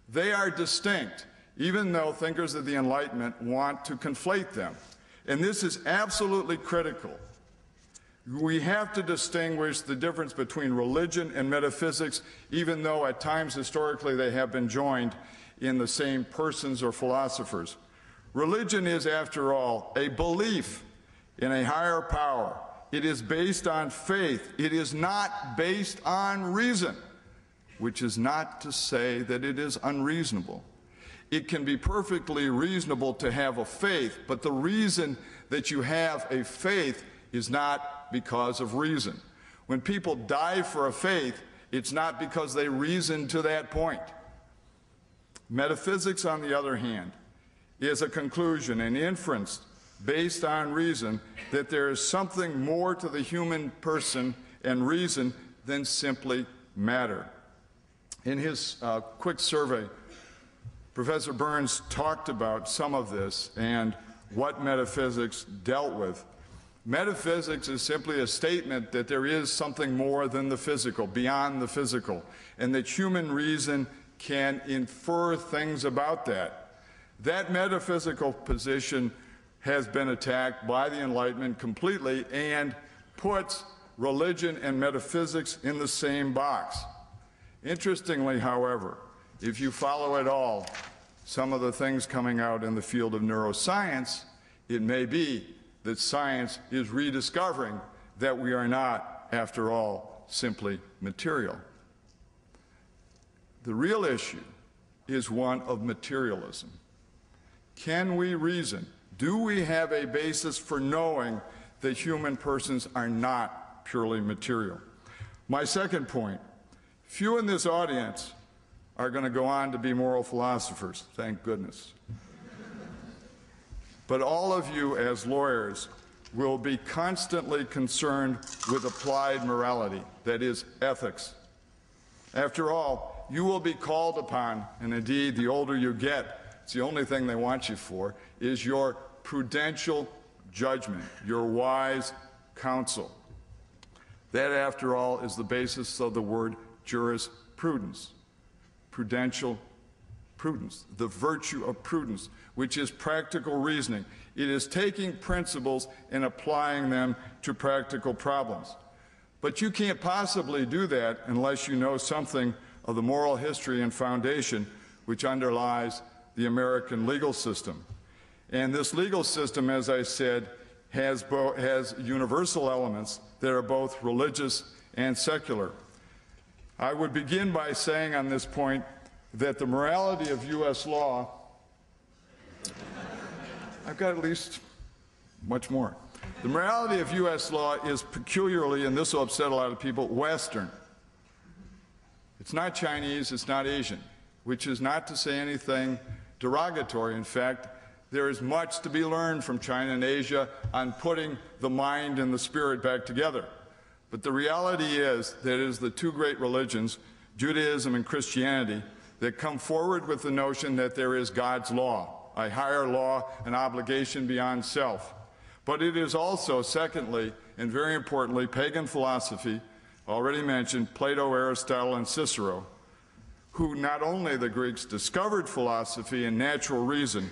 [SPEAKER 4] They are distinct, even though thinkers of the Enlightenment want to conflate them. And this is absolutely critical. We have to distinguish the difference between religion and metaphysics, even though at times historically they have been joined in the same persons or philosophers. Religion is, after all, a belief in a higher power. It is based on faith. It is not based on reason, which is not to say that it is unreasonable. It can be perfectly reasonable to have a faith, but the reason that you have a faith is not because of reason. When people die for a faith, it's not because they reasoned to that point. Metaphysics, on the other hand, is a conclusion, an inference based on reason that there is something more to the human person and reason than simply matter. In his quick survey, Professor Burns talked about some of this and what metaphysics dealt with. Metaphysics is simply a statement that there is something more than the physical, beyond the physical, and that human reason can infer things about that. That metaphysical position has been attacked by the Enlightenment completely and puts religion and metaphysics in the same box. Interestingly, however, if you follow at all some of the things coming out in the field of neuroscience, it may be that science is rediscovering that we are not, after all, simply material. The real issue is one of materialism. Can we reason? Do we have a basis for knowing that human persons are not purely material? My second point, few in this audience are going to go on to be moral philosophers, thank goodness. But all of you as lawyers will be constantly concerned with applied morality, that is, ethics. After all, you will be called upon, and indeed the older you get, it's the only thing they want you for, is your prudential judgment, your wise counsel. That, after all, is the basis of the word jurisprudence, prudential prudence, the virtue of prudence, which is practical reasoning. It is taking principles and applying them to practical problems. But you can't possibly do that unless you know something of the moral history and foundation which underlies the American legal system. And this legal system, as I said, has universal elements that are both religious and secular. I would begin by saying on this point that the morality of U.S. law, I've got at least much more. The morality of U.S. law is peculiarly, and this will upset a lot of people, Western. It's not Chinese, it's not Asian, which is not to say anything derogatory. In fact, there is much to be learned from China and Asia on putting the mind and the spirit back together. But the reality is that it is the two great religions, Judaism and Christianity, that come forward with the notion that there is God's law, a higher law, an obligation beyond self. But it is also, secondly, and very importantly, pagan philosophy, already mentioned, Plato, Aristotle, and Cicero, who not only the Greeks discovered philosophy and natural reason,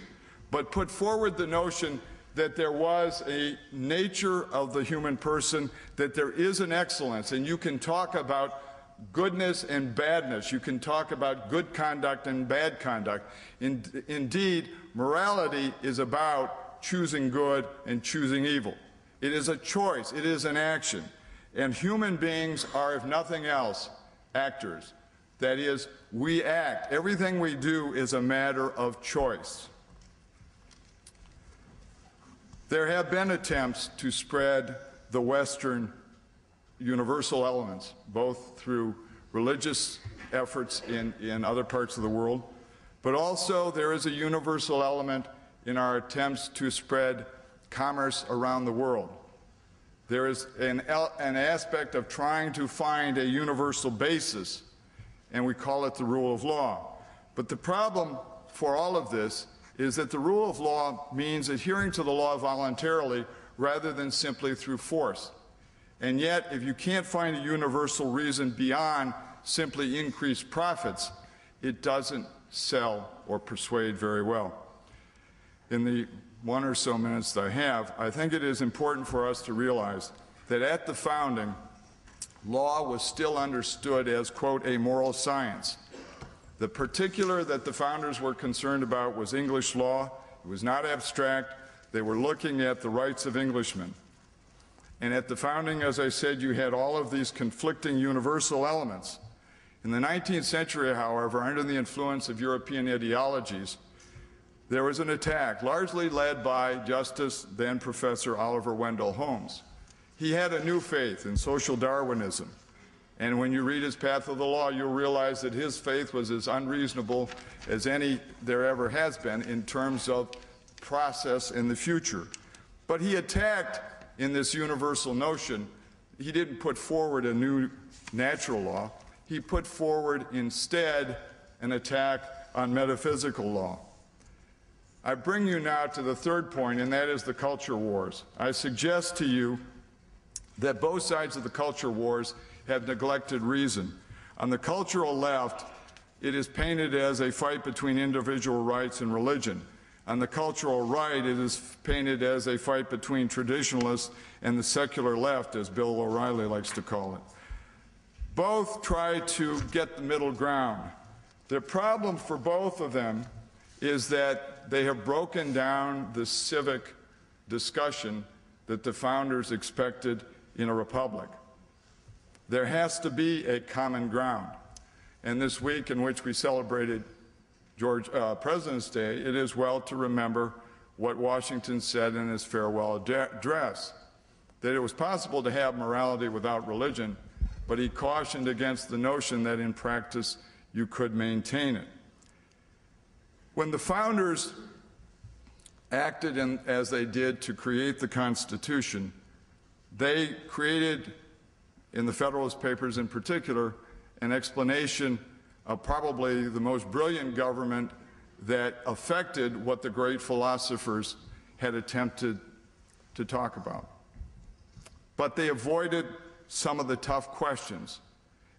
[SPEAKER 4] but put forward the notion that there was a nature of the human person, that there is an excellence, and you can talk about goodness and badness. You can talk about good conduct and bad conduct. Indeed, morality is about choosing good and choosing evil. It is a choice. It is an action. And human beings are, if nothing else, actors. That is, we act. Everything we do is a matter of choice. There have been attempts to spread the Western universal elements, both through religious efforts in other parts of the world, but also there is a universal element in our attempts to spread commerce around the world. There is an aspect of trying to find a universal basis, and we call it the rule of law. But the problem for all of this is that the rule of law means adhering to the law voluntarily rather than simply through force. And yet, if you can't find a universal reason beyond simply increased profits, it doesn't sell or persuade very well. In the 1 or so minutes that I have, I think it is important for us to realize that at the founding, law was still understood as, quote, a moral science. The particular that the founders were concerned about was English law. It was not abstract. They were looking at the rights of Englishmen. And at the founding, as I said, you had all of these conflicting universal elements. In the 19th century, however, under the influence of European ideologies, there was an attack, largely led by Justice, then Professor Oliver Wendell Holmes. He had a new faith in social Darwinism. And when you read his Path of the Law, you'll realize that his faith was as unreasonable as any there ever has been in terms of process in the future. But he attacked in this universal notion. He didn't put forward a new natural law. He put forward instead an attack on metaphysical law. I bring you now to the third point, and that is the culture wars. I suggest to you that both sides of the culture wars have neglected reason. On the cultural left, it is painted as a fight between individual rights and religion. On the cultural right, it is painted as a fight between traditionalists and the secular left, as Bill O'Reilly likes to call it. Both try to get the middle ground. The problem for both of them is that they have broken down the civic discussion that the founders expected in a republic. There has to be a common ground. And this week in which we celebrated President's Day, it is well to remember what Washington said in his farewell address, that it was possible to have morality without religion, but he cautioned against the notion that in practice you could maintain it. When the founders acted as they did to create the Constitution, they created, in the Federalist Papers in particular, an explanation of probably the most brilliant government that affected what the great philosophers had attempted to talk about. But they avoided some of the tough questions.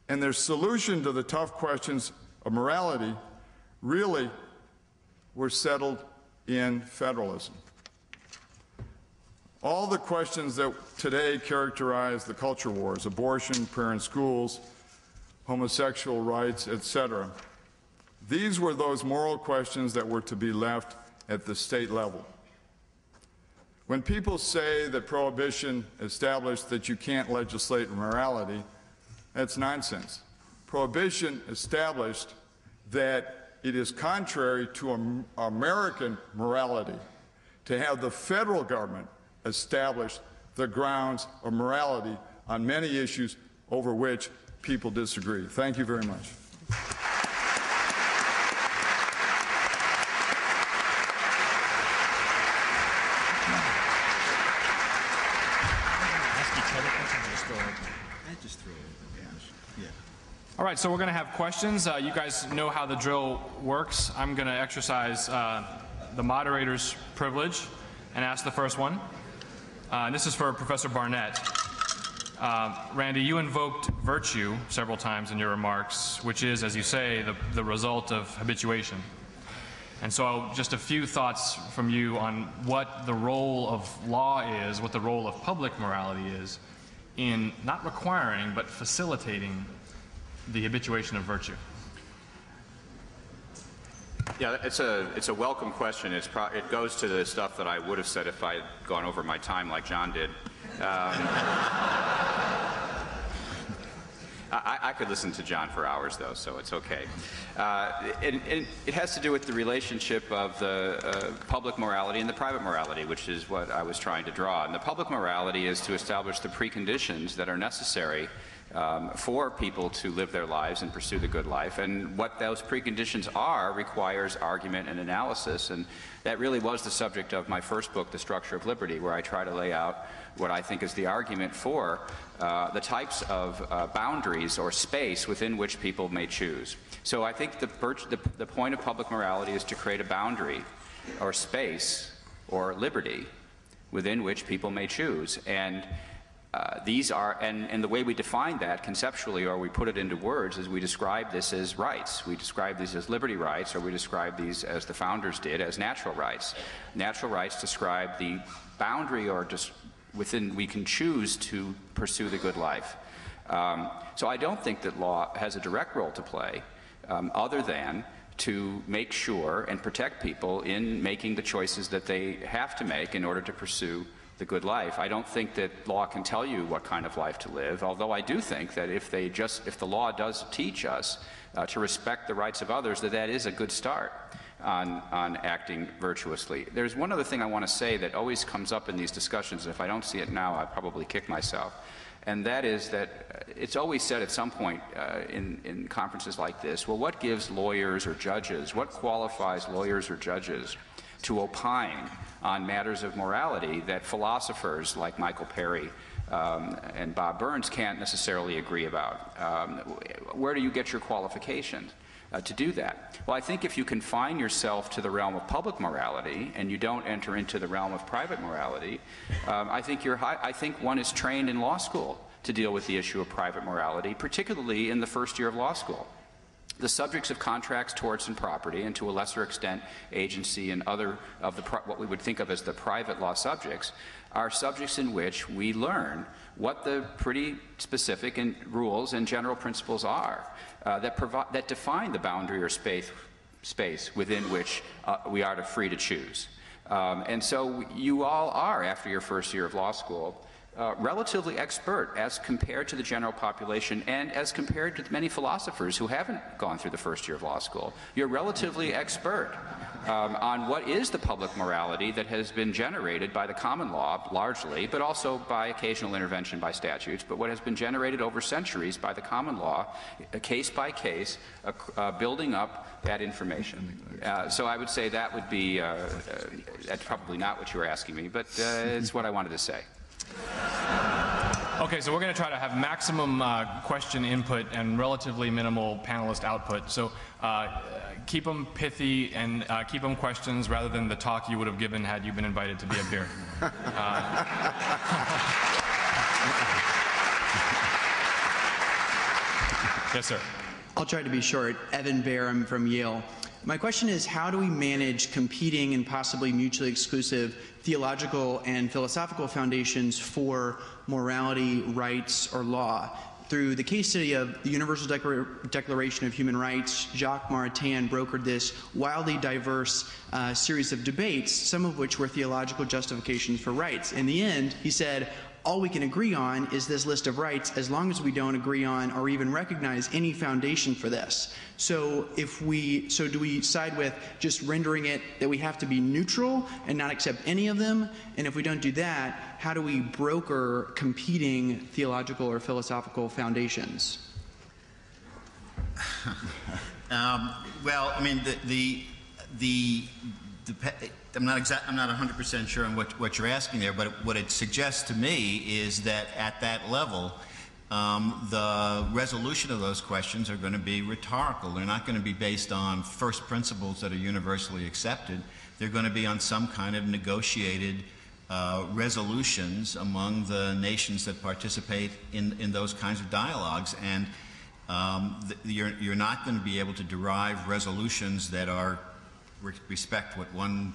[SPEAKER 4] And their solution to the tough questions of morality really were settled in federalism. All the questions that today characterize the culture wars, abortion, prayer in schools, homosexual rights, etc., these were those moral questions that were to be left at the state level. When people say that prohibition established that you can't legislate morality, that's nonsense. Prohibition established that it is contrary to American morality to have the federal government establish the grounds of morality on many issues over which people disagree. Thank you very much.
[SPEAKER 1] All right, so we're going to have questions. You guys know how the drill works. I'm going to exercise the moderator's privilege and ask the first one. This is for Professor Barnett. Randy, you invoked virtue several times in your remarks, which is, as you say, the result of habituation. And so just a few thoughts from you on what the role of law is, what the role of public morality is in not requiring but facilitating the habituation of virtue.
[SPEAKER 2] Yeah, it's a welcome question. It goes to the stuff that I would have said if I had gone over my time like John did. I could listen to John for hours, though, so it's okay. And it has to do with the relationship of the public morality and the private morality, which is what I was trying to draw. And the public morality is to establish the preconditions that are necessary for people to live their lives and pursue the good life. And what those preconditions are requires argument and analysis. And that really was the subject of my first book, The Structure of Liberty, where I try to lay out what I think is the argument for the types of boundaries or space within which people may choose. So I think the point of public morality is to create a boundary or space or liberty within which people may choose. And these are, and the way we define that conceptually, or we put it into words, is we describe this as rights. We describe these as liberty rights, or we describe these, as the founders did, as natural rights. Natural rights describe the boundary or just within we can choose to pursue the good life. So I don't think that law has a direct role to play other than to make sure and protect people in making the choices that they have to make in order to pursue the good life. I don't think that law can tell you what kind of life to live, although I do think that if the law does teach us to respect the rights of others, that is a good start on acting virtuously. There's one other thing I want to say that always comes up in these discussions, and if I don't see it now, I'd probably kick myself. And that is that it's always said at some point in conferences like this, well, what gives lawyers or judges, what qualifies lawyers or judges to opine on matters of morality that philosophers like Michael Perry and Bob Burns can't necessarily agree about? Where do you get your qualifications to do that? Well, I think if you confine yourself to the realm of public morality and you don't enter into the realm of private morality, I think one is trained in law school to deal with the issue of private morality, particularly in the first year of law school. The subjects of contracts, torts, and property, and to a lesser extent agency and other of what we would think of as the private law subjects, are subjects in which we learn what the pretty specific rules and general principles are that define the boundary or space within which we are free to choose. And so you all are, after your first year of law school, relatively expert as compared to the general population and as compared to many philosophers who haven't gone through the first year of law school. You're relatively expert on what is the public morality that has been generated by the common law largely, but also by occasional intervention by statutes, but what has been generated over centuries by the common law, case by case, building up that information. So I would say that would be, that's probably not what you were asking me, but it's what I wanted to say.
[SPEAKER 1] Okay, so we're going to try to have maximum question input and relatively minimal panelist output. So keep them pithy and keep them questions rather than the talk you would have given had you been invited to be up here. Yes, sir.
[SPEAKER 5] I'll try to be short. Evan Barham from Yale. My question is, how do we manage competing and possibly mutually exclusive theological and philosophical foundations for morality, rights, or law? Through the case study of the Universal Declaration of Human Rights, Jacques Maritain brokered this wildly diverse series of debates, some of which were theological justifications for rights. In the end, he said, all we can agree on is this list of rights as long as we don't agree on or even recognize any foundation for this. So do we side with just rendering it that we have to be neutral and not accept any of them? And if we don't do that, how do we broker competing theological or philosophical foundations?
[SPEAKER 3] Well, I mean, I'm not 100% sure on what you're asking there, but what it suggests to me is that at that level, the resolution of those questions are going to be rhetorical. They're not going to be based on first principles that are universally accepted. They're going to be on some kind of negotiated resolutions among the nations that participate in those kinds of dialogues. And you're not going to be able to derive resolutions that are respect what one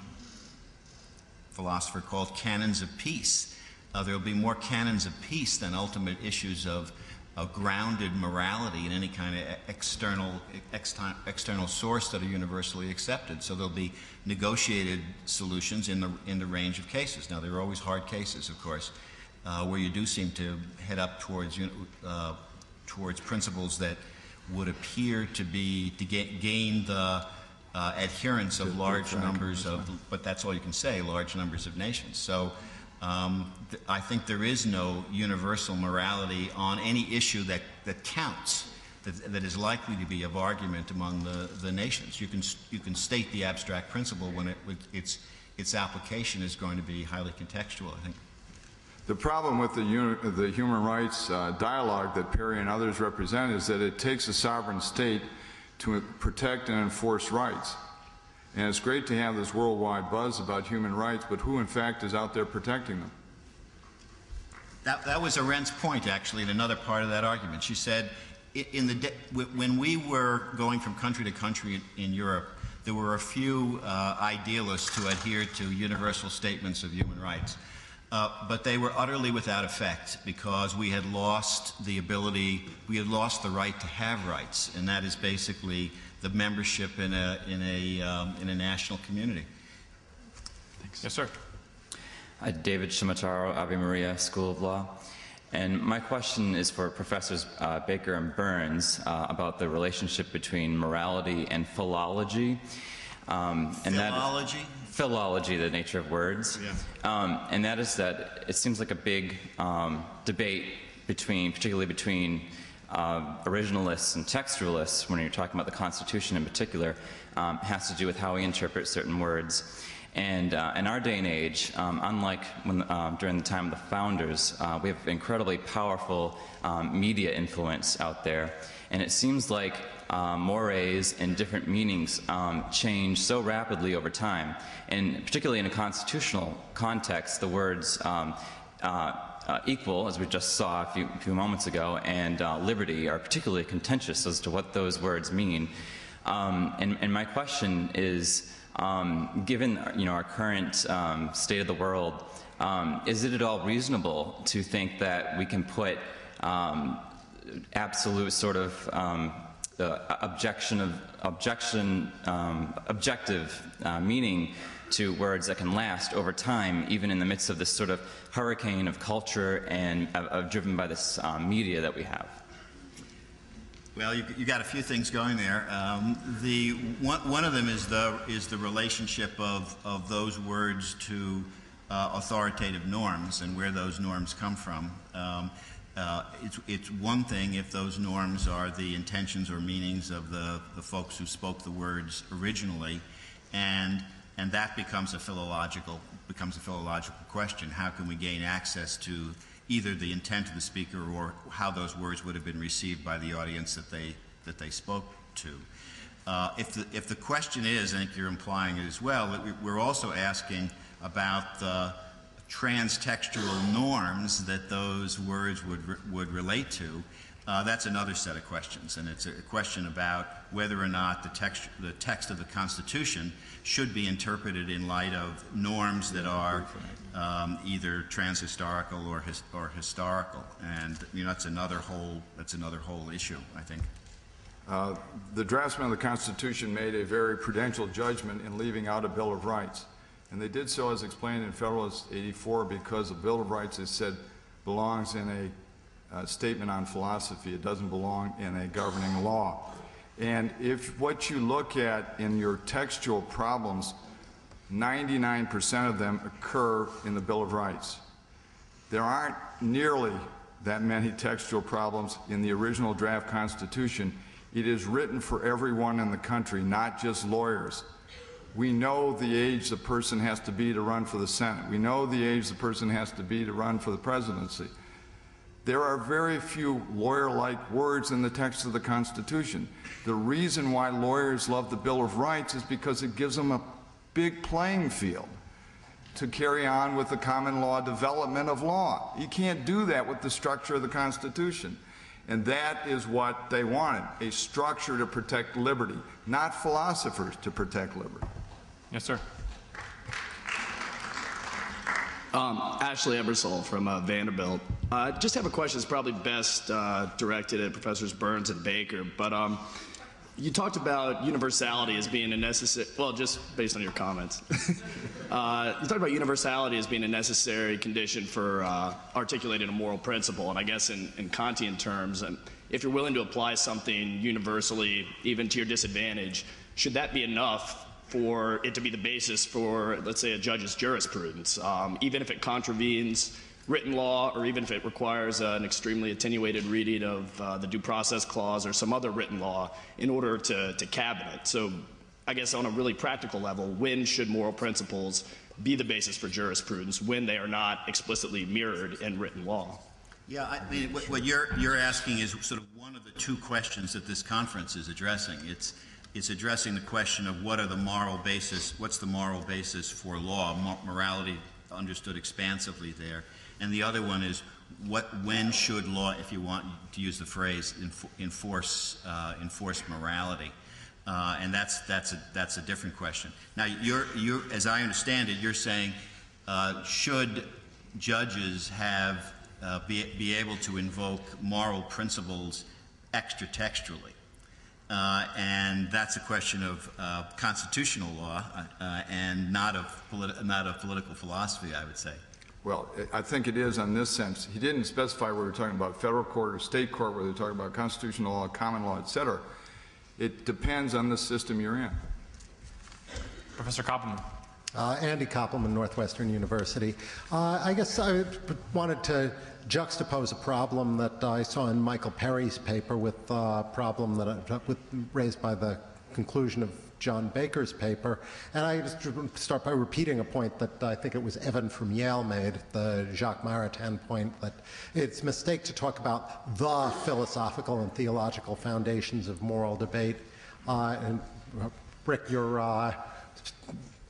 [SPEAKER 3] philosopher called canons of peace. There will be more canons of peace than ultimate issues of grounded morality in any kind of external source that are universally accepted. So there'll be negotiated solutions in the range of cases. Now, there are always hard cases, of course, where you do seem to head up towards principles that would appear to gain the adherence of large numbers of, but that's all you can say, large numbers of nations. So I think there is no universal morality on any issue that counts, that is likely to be of argument among the nations. You can state the abstract principle when its application is going to be highly contextual, I think.
[SPEAKER 4] The problem with the human rights dialogue that Perry and others represent is that it takes a sovereign state to protect and enforce rights. And it's great to have this worldwide buzz about human rights, but who in fact is out there protecting them?
[SPEAKER 3] That was Arendt's point, actually, in another part of that argument. She said, when we were going from country to country in Europe, there were a few idealists who adhered to universal statements of human rights. But they were utterly without effect because we had lost the right to have rights, and that is basically the membership in a national community.
[SPEAKER 1] Thanks. Yes, sir.
[SPEAKER 6] David Shimataro, Ave Maria School of Law. And my question is for Professors Baker and Burns about the relationship between morality and philology.
[SPEAKER 3] Philology?
[SPEAKER 6] Philology, the nature of words.
[SPEAKER 3] Yeah.
[SPEAKER 6] And that is that it seems like a big debate particularly between originalists and textualists, when you're talking about the Constitution in particular, has to do with how we interpret certain words. And in our day and age, unlike during the time of the founders, we have incredibly powerful media influence out there. And it seems like mores and different meanings change so rapidly over time. And particularly in a constitutional context, the words equal, as we just saw a few moments ago, and liberty are particularly contentious as to what those words mean. And my question is, given our current state of the world, is it at all reasonable to think that we can put absolute sort of objective meaning to words that can last over time, even in the midst of this sort of hurricane of culture and driven by this media that we have?
[SPEAKER 3] Well, you got a few things going there. One of them is the relationship of those words to authoritative norms and where those norms come from. It's one thing if those norms are the intentions or meanings of the folks who spoke the words originally, and that becomes a philological question. How can we gain access to either the intent of the speaker or how those words would have been received by the audience that they spoke to? If the question is, I think you're implying it as well, that we're also asking about the transtextual norms that those words would relate to, that's another set of questions. And it's a question about whether or not the text of the Constitution should be interpreted in light of norms that are either transhistorical or historical. And that's another whole issue, I think.
[SPEAKER 4] The draftsmen of the Constitution made a very prudential judgment in leaving out a Bill of Rights. And they did so, as explained in Federalist 84, because the Bill of Rights, is said, belongs in a statement on philosophy. It doesn't belong in a governing law. And if what you look at in your textual problems, 99% of them occur in the Bill of Rights. There aren't nearly that many textual problems in the original draft Constitution. It is written for everyone in the country, not just lawyers. We know the age the person has to be to run for the Senate. We know the age the person has to be to run for the presidency. There are very few lawyer-like words in the text of the Constitution. The reason why lawyers love the Bill of Rights is because it gives them a big playing field to carry on with the common law development of law. You can't do that with the structure of the Constitution. And that is what they wanted, a structure to protect liberty, not philosophers to protect liberty.
[SPEAKER 1] Yes, sir.
[SPEAKER 7] Ashley Ebersole from Vanderbilt. Just have a question that's probably best directed at Professors Burns and Baker, but you talked about universality as being a necessary, well, just based on your comments. You talked about universality as being a necessary condition for articulating a moral principle, and I guess in Kantian terms, if you're willing to apply something universally, even to your disadvantage, should that be enough for it to be the basis for, let's say, a judge's jurisprudence, even if it contravenes written law, or even if it requires an extremely attenuated reading of the Due Process Clause or some other written law in order to cabinet. So I guess on a really practical level, when should moral principles be the basis for jurisprudence when they are not explicitly mirrored in written law?
[SPEAKER 3] Yeah, I mean, what you're asking is sort of one of the two questions that this conference is addressing. It's addressing the question of what's the moral basis for law, morality understood expansively there. And the other one is when should law, if you want to use the phrase, enforce morality. And that's a different question. Now, you're, as I understand it, you're saying should judges be able to invoke moral principles extra-textually? And that's a question of constitutional law and not of political philosophy, I would say.
[SPEAKER 4] Well, I think it is in this sense. He didn't specify whether we're talking about federal court or state court, whether we're talking about constitutional law, common law, etc. It depends on the system you're in.
[SPEAKER 1] Professor Koppelman.
[SPEAKER 8] Andy Koppelman, Northwestern University. I guess I wanted to juxtapose a problem that I saw in Michael Perry's paper with a problem that raised by the conclusion of John Baker's paper. And I just start by repeating a point that I think it was Evan from Yale made, the Jacques Maritain point, that it's a mistake to talk about the philosophical and theological foundations of moral debate. And Rick, you're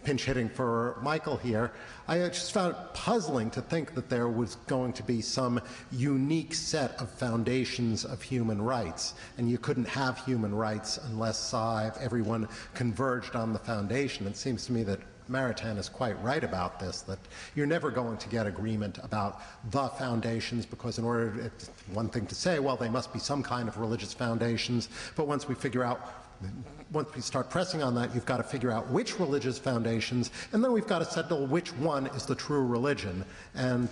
[SPEAKER 8] pinch hitting for Michael here. I just found it puzzling to think that there was going to be some unique set of foundations of human rights, and you couldn't have human rights unless everyone converged on the foundation. It seems to me that Maritain is quite right about this, that you're never going to get agreement about the foundations, because in order, it's one thing to say, well, they must be some kind of religious foundations, but once we start pressing on that, you've got to figure out which religious foundations, and then we've got to settle which one is the true religion. And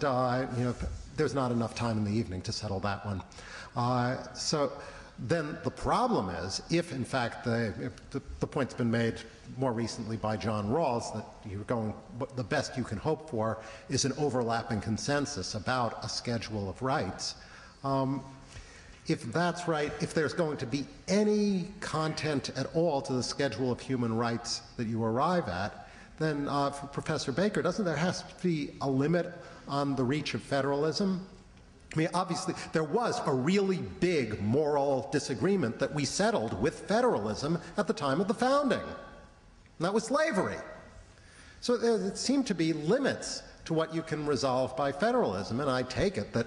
[SPEAKER 8] there's not enough time in the evening to settle that one. So then the problem is, if in fact the point's been made more recently by John Rawls, that the best you can hope for is an overlapping consensus about a schedule of rights. If that's right, if there's going to be any content at all to the schedule of human rights that you arrive at, then for Professor Baker, doesn't there have to be a limit on the reach of federalism? I mean, obviously, there was a really big moral disagreement that we settled with federalism at the time of the founding, and that was slavery. So there seemed to be limits to what you can resolve by federalism, and I take it that,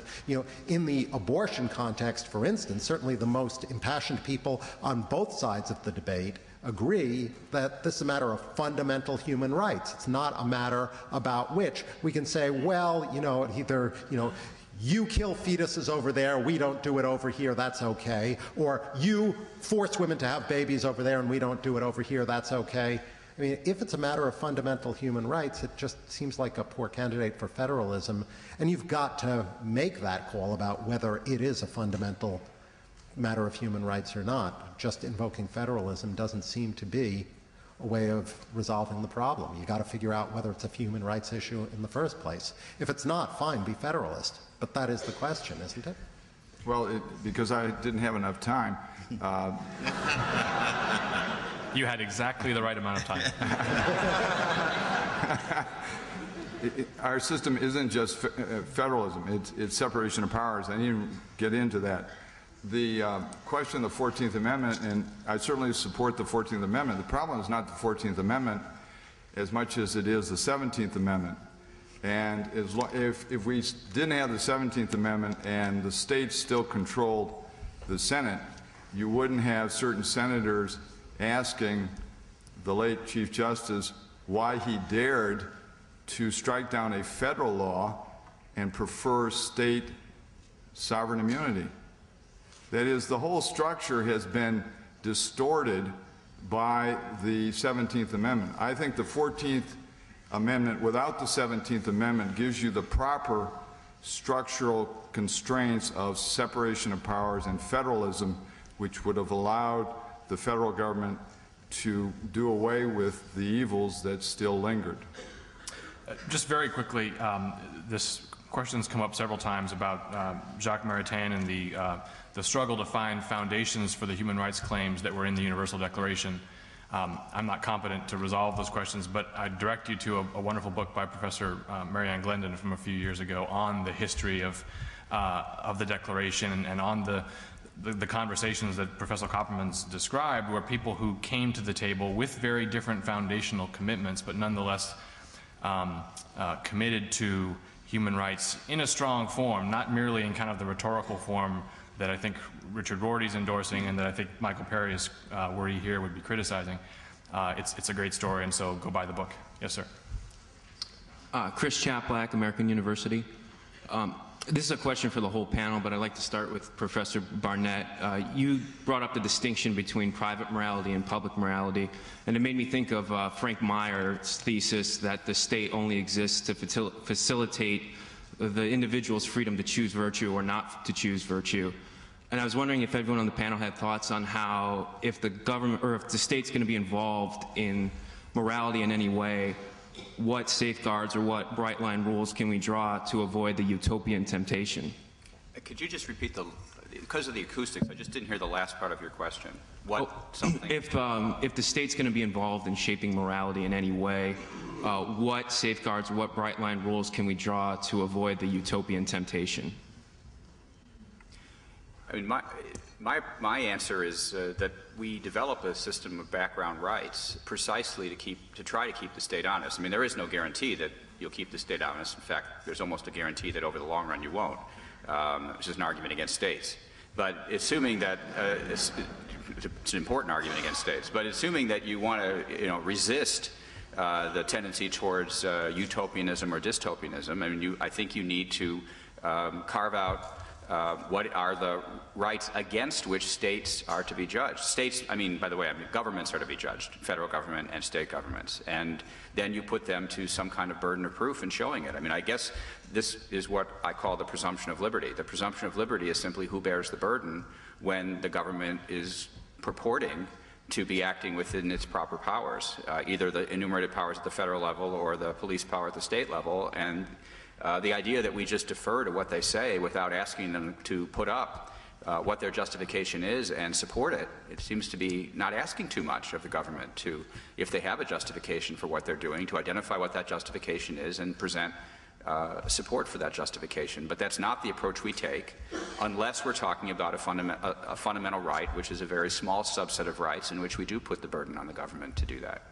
[SPEAKER 8] in the abortion context, for instance, certainly the most impassioned people on both sides of the debate agree that this is a matter of fundamental human rights. It's not a matter about which we can say, well, either, you kill fetuses over there, we don't do it over here, that's okay, or you force women to have babies over there and we don't do it over here, that's okay. I mean, if it's a matter of fundamental human rights, it just seems like a poor candidate for federalism, and you've got to make that call about whether it is a fundamental matter of human rights or not. Just invoking federalism doesn't seem to be a way of resolving the problem. You've got to figure out whether it's a human rights issue in the first place. If it's not, fine, be federalist. But that is the question, isn't it?
[SPEAKER 4] Well, because I didn't have enough time.
[SPEAKER 1] You had exactly the right amount of time.
[SPEAKER 4] our system isn't just federalism, it's separation of powers. I didn't even get into that. The question of the 14th Amendment, and I certainly support the 14th Amendment. The problem is not the 14th Amendment as much as it is the 17th Amendment. And if we didn't have the 17th Amendment and the states still controlled the Senate, you wouldn't have certain senators asking the late Chief Justice why he dared to strike down a federal law and prefer state sovereign immunity. That is, the whole structure has been distorted by the 17th Amendment. I think the 14th Amendment without the 17th Amendment gives you the proper structural constraints of separation of powers and federalism, which would have allowed the federal government to do away with the evils that still lingered.
[SPEAKER 1] Just very quickly, this question's come up several times about Jacques Maritain and the struggle to find foundations for the human rights claims that were in the Universal Declaration. I'm not competent to resolve those questions, but I direct you to a wonderful book by Professor Marianne Glendon from a few years ago on the history of the Declaration and on the conversations that Professor Kopperman's described, where people who came to the table with very different foundational commitments, but nonetheless committed to human rights in a strong form, not merely in kind of the rhetorical form that I think Richard Rorty's endorsing and that I think Michael Perry is, were he here, would be criticizing. It's a great story, and so go buy the book. Yes, sir.
[SPEAKER 9] Chris Chaplack, American University. This is a question for the whole panel, but I'd like to start with Professor Barnett. You brought up the distinction between private morality and public morality, and it made me think of Frank Meyer's thesis that the state only exists to facilitate the individual's freedom to choose virtue or not to choose virtue. And I was wondering if everyone on the panel had thoughts on how, if the government or if the state's going to be involved in morality in any way, what safeguards or what bright line rules can we draw to avoid the utopian temptation?
[SPEAKER 2] Could you just repeat because of the acoustics, I just didn't hear the last part of your question. Something?
[SPEAKER 9] If the state's going to be involved in shaping morality in any way, what safeguards, what bright line rules can we draw to avoid the utopian temptation?
[SPEAKER 2] I mean, my answer is that we develop a system of background rights precisely to try to keep the state honest. I mean, there is no guarantee that you'll keep the state honest. In fact, there's almost a guarantee that over the long run you won't, which is an argument against states. But assuming that it's an important argument against states. But assuming that you want to, resist the tendency towards utopianism or dystopianism, I mean, I think you need to carve out what are the rights against which states are to be judged. States, by the way, governments are to be judged, federal government and state governments. And then you put them to some kind of burden of proof in showing it. I mean, I guess this is what I call the presumption of liberty. The presumption of liberty is simply who bears the burden when the government is purporting to be acting within its proper powers, either the enumerated powers at the federal level or the police power at the state level. And the idea that we just defer to what they say without asking them to put up what their justification is and support it, it seems to be not asking too much of the government to, if they have a justification for what they're doing, to identify what that justification is and present support for that justification. But that's not the approach we take unless we're talking about a fundamental right, which is a very small subset of rights in which we do put the burden on the government to do that.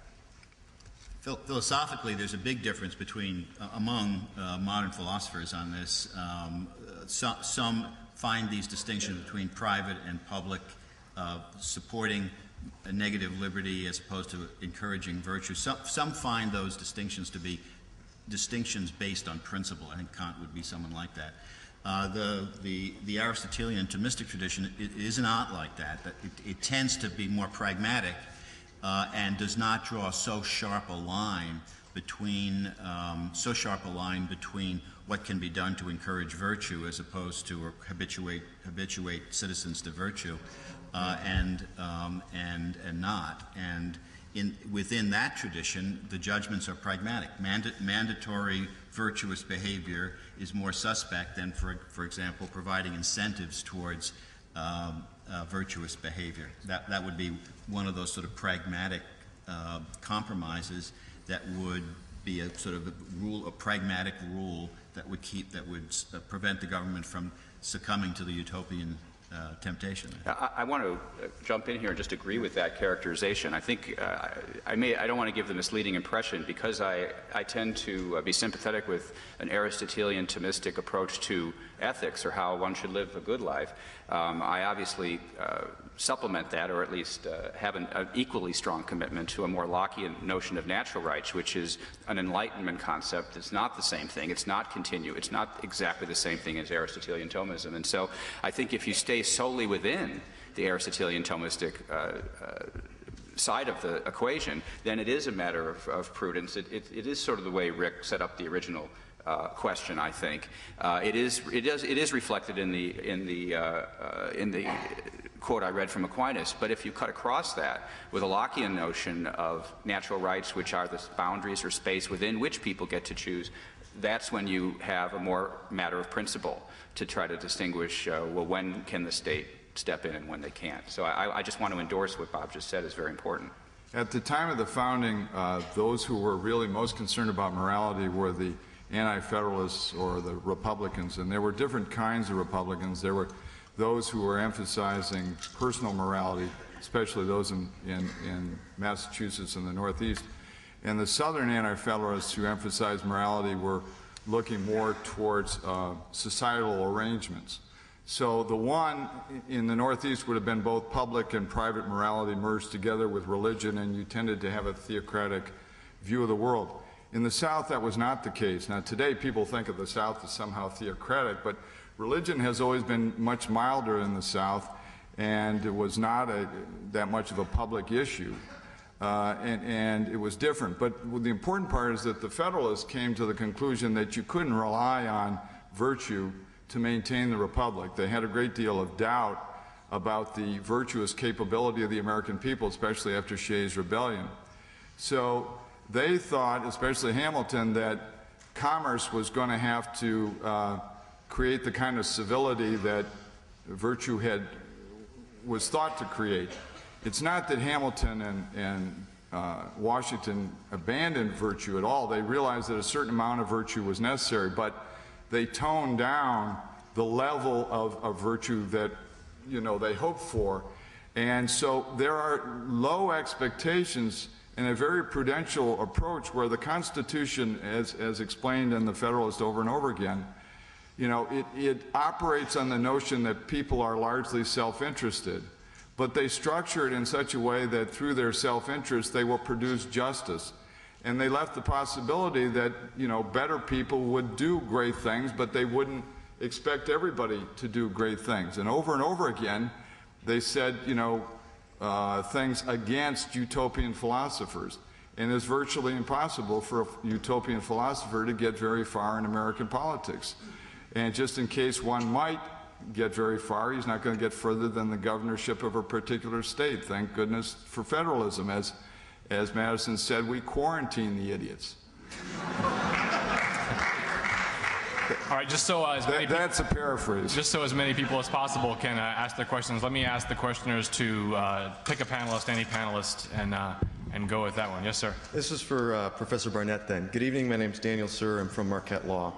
[SPEAKER 3] Philosophically, there's a big difference among modern philosophers on this. Some find these distinctions between private and public, supporting a negative liberty as opposed to encouraging virtue. Some find those distinctions to be distinctions based on principle. I think Kant would be someone like that. The Aristotelian Thomistic tradition is not like that. It tends to be more pragmatic and does not draw so sharp a line between what can be done to encourage virtue as opposed to habituate citizens to virtue and not. And within that tradition, the judgments are pragmatic. Mandatory virtuous behavior is more suspect than, for example, providing incentives towards virtuous behavior. That would be one of those sort of pragmatic compromises that would be a sort of a rule, a pragmatic rule that would prevent the government from succumbing to the utopian temptation.
[SPEAKER 2] I want to jump in here and just agree with that characterization. I think I don't want to give the misleading impression, because I tend to be sympathetic with an Aristotelian Thomistic approach to ethics, or how one should live a good life. I obviously supplement that, or at least have an equally strong commitment to a more Lockean notion of natural rights, which is an Enlightenment concept. It's not the same thing. It's not continuous. It's not exactly the same thing as Aristotelian Thomism. And so I think if you stay solely within the Aristotelian Thomistic side of the equation, then it is a matter of prudence. It is sort of the way Rick set up the original question. I think it is reflected in the quote I read from Aquinas. But if you cut across that with a Lockean notion of natural rights, which are the boundaries or space within which people get to choose, that's when you have a more matter of principle to try to distinguish, well, when can the state step in and when they can't. So I just want to endorse what Bob just said is very important.
[SPEAKER 4] At the time of the founding, those who were really most concerned about morality were the anti-federalists or the Republicans, and there were different kinds of Republicans. There were those who were emphasizing personal morality, especially those in Massachusetts and the Northeast. And the Southern anti-federalists who emphasized morality were looking more towards societal arrangements. So the one in the Northeast would have been both public and private morality merged together with religion, and you tended to have a theocratic view of the world. In the South, that was not the case. Now, today, people think of the South as somehow theocratic, but religion has always been much milder in the South, and it was not that much of a public issue, and it was different. But the important part is that the Federalists came to the conclusion that you couldn't rely on virtue to maintain the republic. They had a great deal of doubt about the virtuous capability of the American people, especially after Shays' Rebellion. So they thought, especially Hamilton, that commerce was going to have to create the kind of civility that virtue was thought to create. It's not that Hamilton and Washington abandoned virtue at all. They realized that a certain amount of virtue was necessary, but they toned down the level of virtue that, they hoped for. And so there are low expectations and a very prudential approach where the Constitution, as explained in the Federalist over and over again, it operates on the notion that people are largely self-interested, but they structure it in such a way that through their self-interest they will produce justice. And they left the possibility that, better people would do great things, but they wouldn't expect everybody to do great things. And over again, they said, things against utopian philosophers. And it's virtually impossible for a utopian philosopher to get very far in American politics. And just in case one might get very far, he's not going to get further than the governorship of a particular state. Thank goodness for federalism. As Madison said, we quarantine the idiots.
[SPEAKER 1] All right, just so as many
[SPEAKER 4] that's a paraphrase.
[SPEAKER 1] Just so as many people as possible can ask their questions, let me ask the questioners to pick a panelist, any panelist, and go with that one. Yes, sir.
[SPEAKER 10] This is for Professor Barnett, then. Good evening. My name is Daniel Sir. I'm from Marquette Law.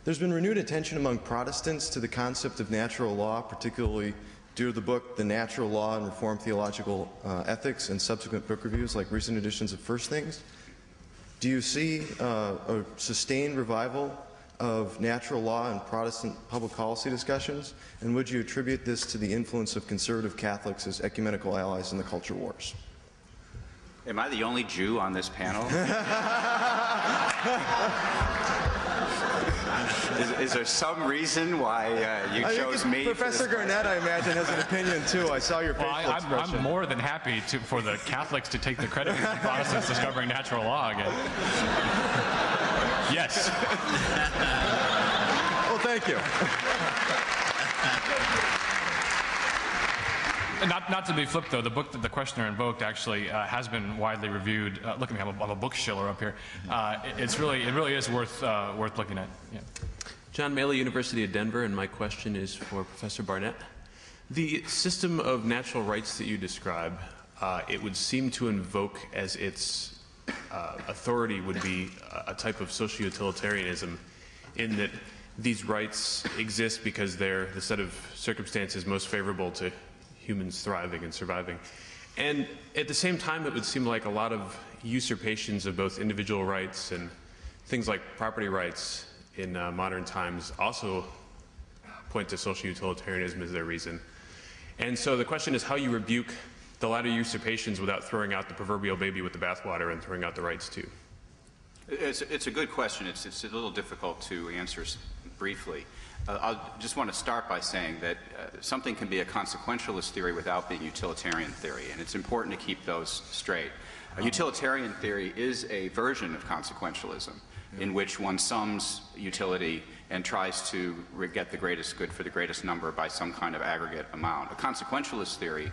[SPEAKER 10] There's been renewed attention among Protestants to the concept of natural law, particularly due to the book The Natural Law and Reformed Theological Ethics and subsequent book reviews like recent editions of First Things. Do you see a sustained revival of natural law in Protestant public policy discussions? And would you attribute this to the influence of conservative Catholics as ecumenical allies in the culture wars?
[SPEAKER 2] Am I the only Jew on this panel? Is there some reason why you chose me?
[SPEAKER 10] Professor Garnett, I imagine, has an opinion too. I saw your facial expression.
[SPEAKER 1] I'm more than happy for the Catholics to take the credit for the Protestants discovering natural law again. Yes.
[SPEAKER 10] Well, thank you.
[SPEAKER 1] Not to be flipped, though, the book that the questioner invoked actually has been widely reviewed. Look at me, I'm a book shiller up here. It really is worth looking at. Yeah.
[SPEAKER 11] John Maley, University of Denver, and my question is for Professor Barnett. The system of natural rights that you describe, it would seem to invoke as its authority would be a type of socio-utilitarianism, in that these rights exist because they're the set of circumstances most favorable to humans thriving and surviving. And at the same time, it would seem like a lot of usurpations of both individual rights and things like property rights in modern times also point to social utilitarianism as their reason. And so the question is how you rebuke the latter usurpations without throwing out the proverbial baby with the bathwater and throwing out the rights too.
[SPEAKER 2] It's a good question. It's a little difficult to answer briefly. I just want to start by saying that something can be a consequentialist theory without being utilitarian theory, and it's important to keep those straight. A utilitarian theory is a version of consequentialism in which one sums utility and tries to get the greatest good for the greatest number by some kind of aggregate amount. A consequentialist theory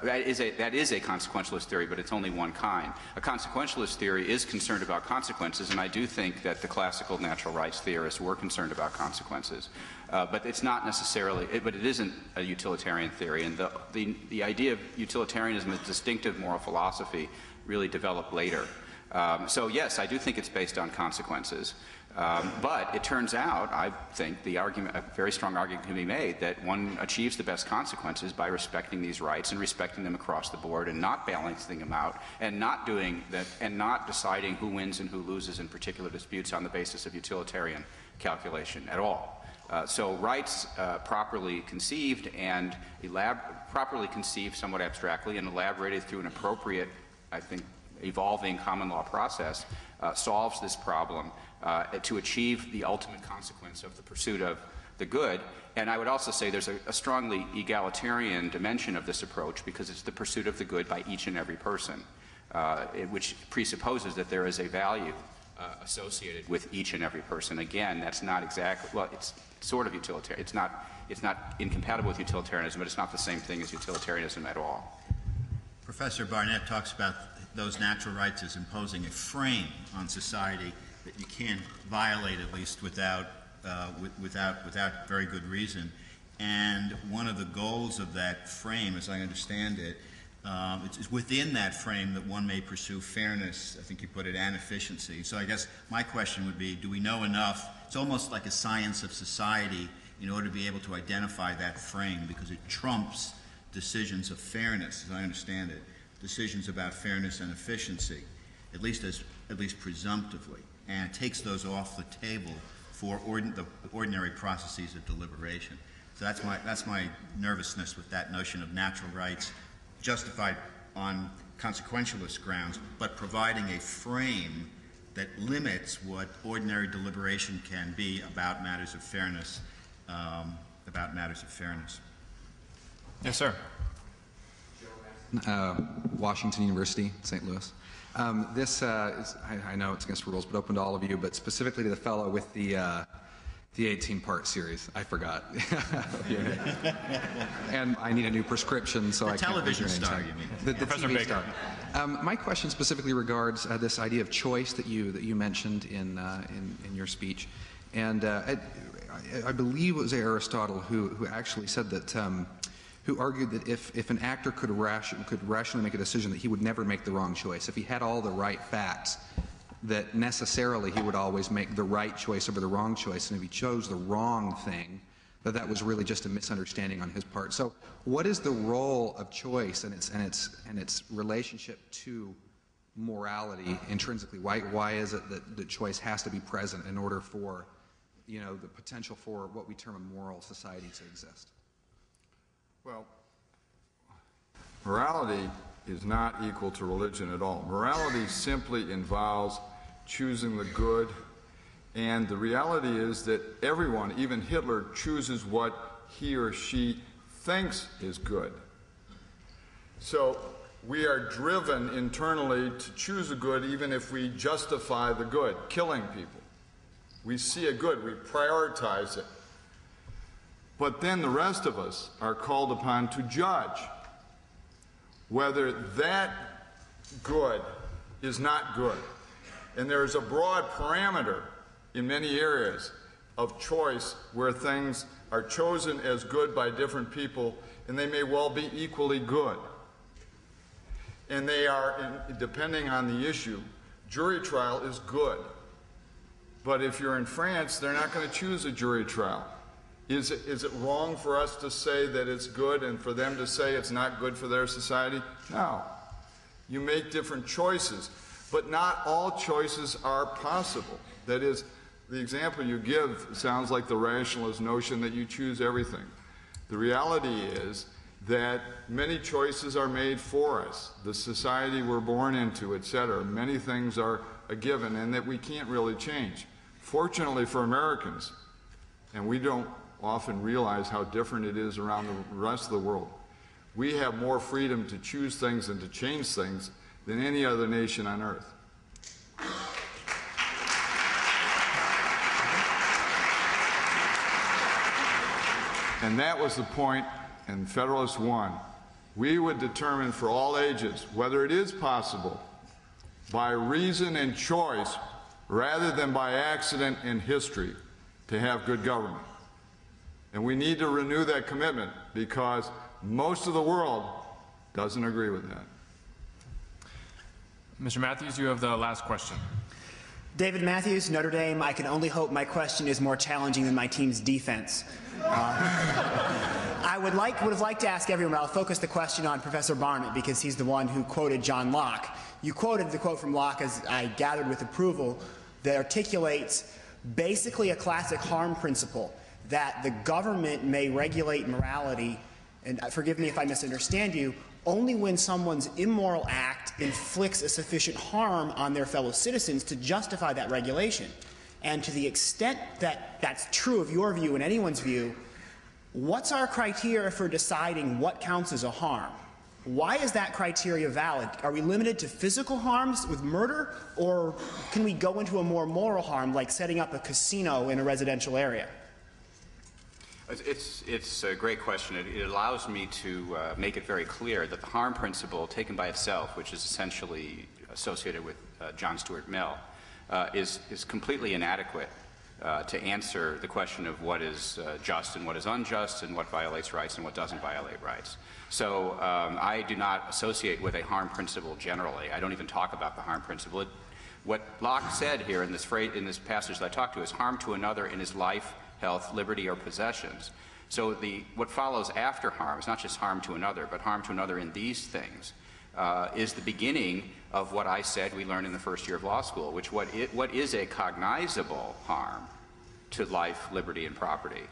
[SPEAKER 2] that is a consequentialist theory, but it's only one kind. A consequentialist theory is concerned about consequences, and I do think that the classical natural rights theorists were concerned about consequences. But it's not necessarily, but it isn't a utilitarian theory, and the idea of utilitarianism as distinctive moral philosophy really developed later. So yes, I do think it's based on consequences. But it turns out, I think, a very strong argument can be made that one achieves the best consequences by respecting these rights and respecting them across the board and not balancing them out and not doing that and not deciding who wins and who loses in particular disputes on the basis of utilitarian calculation at all. So rights properly conceived and properly conceived somewhat abstractly and elaborated through an appropriate, I think, evolving common law process solves this problem to achieve the ultimate consequence of the pursuit of the good. And I would also say there's a strongly egalitarian dimension of this approach because it's the pursuit of the good by each and every person, which presupposes that there is a value associated with each and every person. Again, that's not exactly, well, it's sort of utilitarian. It's not incompatible with utilitarianism, but it's not the same thing as utilitarianism at all.
[SPEAKER 3] Professor Barnett talks about those natural rights as imposing a frame on society that you can't violate, at least without very good reason. And one of the goals of that frame, as I understand it, it's within that frame that one may pursue fairness, I think you put it, and efficiency. So I guess my question would be, do we know enough? It's almost like a science of society in order to be able to identify that frame, because it trumps decisions of fairness, as I understand it, decisions about fairness and efficiency, at least presumptively, and it takes those off the table for the ordinary processes of deliberation. So that's my nervousness with that notion of natural rights justified on consequentialist grounds, but providing a frame that limits what ordinary deliberation can be about matters of fairness.
[SPEAKER 1] Yes, sir.
[SPEAKER 12] Washington University, St. Louis. This is, I know it's against rules, but open to all of you, but specifically to the fellow with the 18-part series. I forgot. And I need a new prescription, so I can't.
[SPEAKER 3] Television star, you mean?
[SPEAKER 12] The
[SPEAKER 1] Professor
[SPEAKER 12] TV
[SPEAKER 1] Baker.
[SPEAKER 12] star. My question specifically regards this idea of choice that you mentioned in your speech, and I believe it was Aristotle who actually said that. Who argued that if an actor could rationally make a decision that he would never make the wrong choice, if he had all the right facts, that necessarily he would always make the right choice over the wrong choice, and if he chose the wrong thing, that was really just a misunderstanding on his part. So, what is the role of choice and its relationship to morality intrinsically? Why is it that the choice has to be present in order for, the potential for what we term a moral society to exist?
[SPEAKER 4] Well, morality is not equal to religion at all. Morality simply involves choosing the good, and the reality is that everyone, even Hitler, chooses what he or she thinks is good. So we are driven internally to choose a good even if we justify the good, killing people. We see a good, we prioritize it. But then the rest of us are called upon to judge whether that good is not good. And there is a broad parameter in many areas of choice where things are chosen as good by different people, and they may well be equally good. And they are, depending on the issue, jury trial is good. But if you're in France, they're not going to choose a jury trial. Is it wrong for us to say that it's good and for them to say it's not good for their society? No. You make different choices, but not all choices are possible. That is, the example you give sounds like the rationalist notion that you choose everything. The reality is that many choices are made for us. The society we're born into, etc. Many things are a given and that we can't really change. Fortunately for Americans, and we don't often realize how different it is around the rest of the world, we have more freedom to choose things and to change things than any other nation on earth. And that was the point in Federalist 1. We would determine for all ages whether it is possible by reason and choice rather than by accident and history to have good government. And we need to renew that commitment because most of the world doesn't agree with that.
[SPEAKER 1] Mr. Matthews, you have the last question.
[SPEAKER 13] David Matthews, Notre Dame. I can only hope my question is more challenging than my team's defense. I would have liked to ask everyone, but I'll focus the question on Professor Barnett because he's the one who quoted John Locke. You quoted the quote from Locke, as I gathered with approval, that articulates basically a classic harm principle, that the government may regulate morality, and forgive me if I misunderstand you, only when someone's immoral act inflicts a sufficient harm on their fellow citizens to justify that regulation. And to the extent that that's true of your view and anyone's view, what's our criteria for deciding what counts as a harm? Why is that criteria valid? Are we limited to physical harms with murder, or can we go into a more moral harm like setting up a casino in a residential area?
[SPEAKER 2] It's a great question. It allows me to make it very clear that the harm principle taken by itself, which is essentially associated with John Stuart Mill, is completely inadequate to answer the question of what is just and what is unjust and what violates rights and what doesn't violate rights. So I do not associate with a harm principle generally. I don't even talk about the harm principle. What Locke said here in this passage that I talked to is harm to another in his life, health, liberty, or possessions. So what follows after harm is not just harm to another, but harm to another in these things, is the beginning of what I said we learned in the first year of law school, which what is a cognizable harm to life, liberty, and property,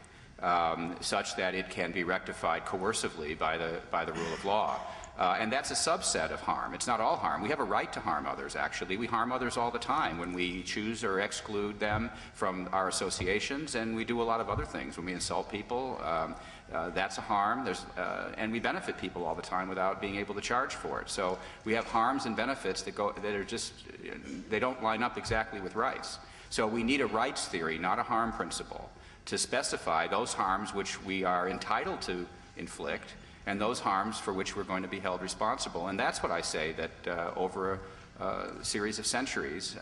[SPEAKER 2] such that it can be rectified coercively by the rule of law. And that's a subset of harm. It's not all harm. We have a right to harm others, actually. We harm others all the time when we choose or exclude them from our associations, and we do a lot of other things. When we insult people, that's a harm. And we benefit people all the time without being able to charge for it. So we have harms and benefits that are just, they don't line up exactly with rights. So we need a rights theory, not a harm principle, to specify those harms which we are entitled to inflict and those harms for which we're going to be held responsible. And that's what I say that over a series of centuries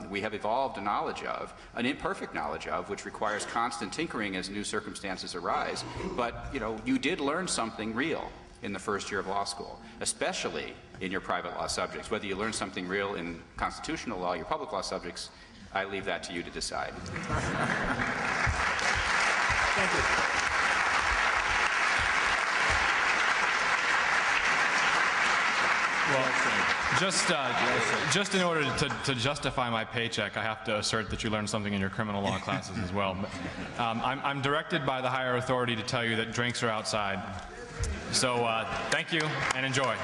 [SPEAKER 2] we have evolved a knowledge of, an imperfect knowledge of, which requires constant tinkering as new circumstances arise. But you did learn something real in the first year of law school, especially in your private law subjects. Whether you learn something real in constitutional law, your public law subjects, I leave that to you to decide.
[SPEAKER 13] Thank you.
[SPEAKER 1] Well, just in order to justify my paycheck, I have to assert that you learned something in your criminal law classes as well. I'm directed by the higher authority to tell you that drinks are outside. So thank you and enjoy.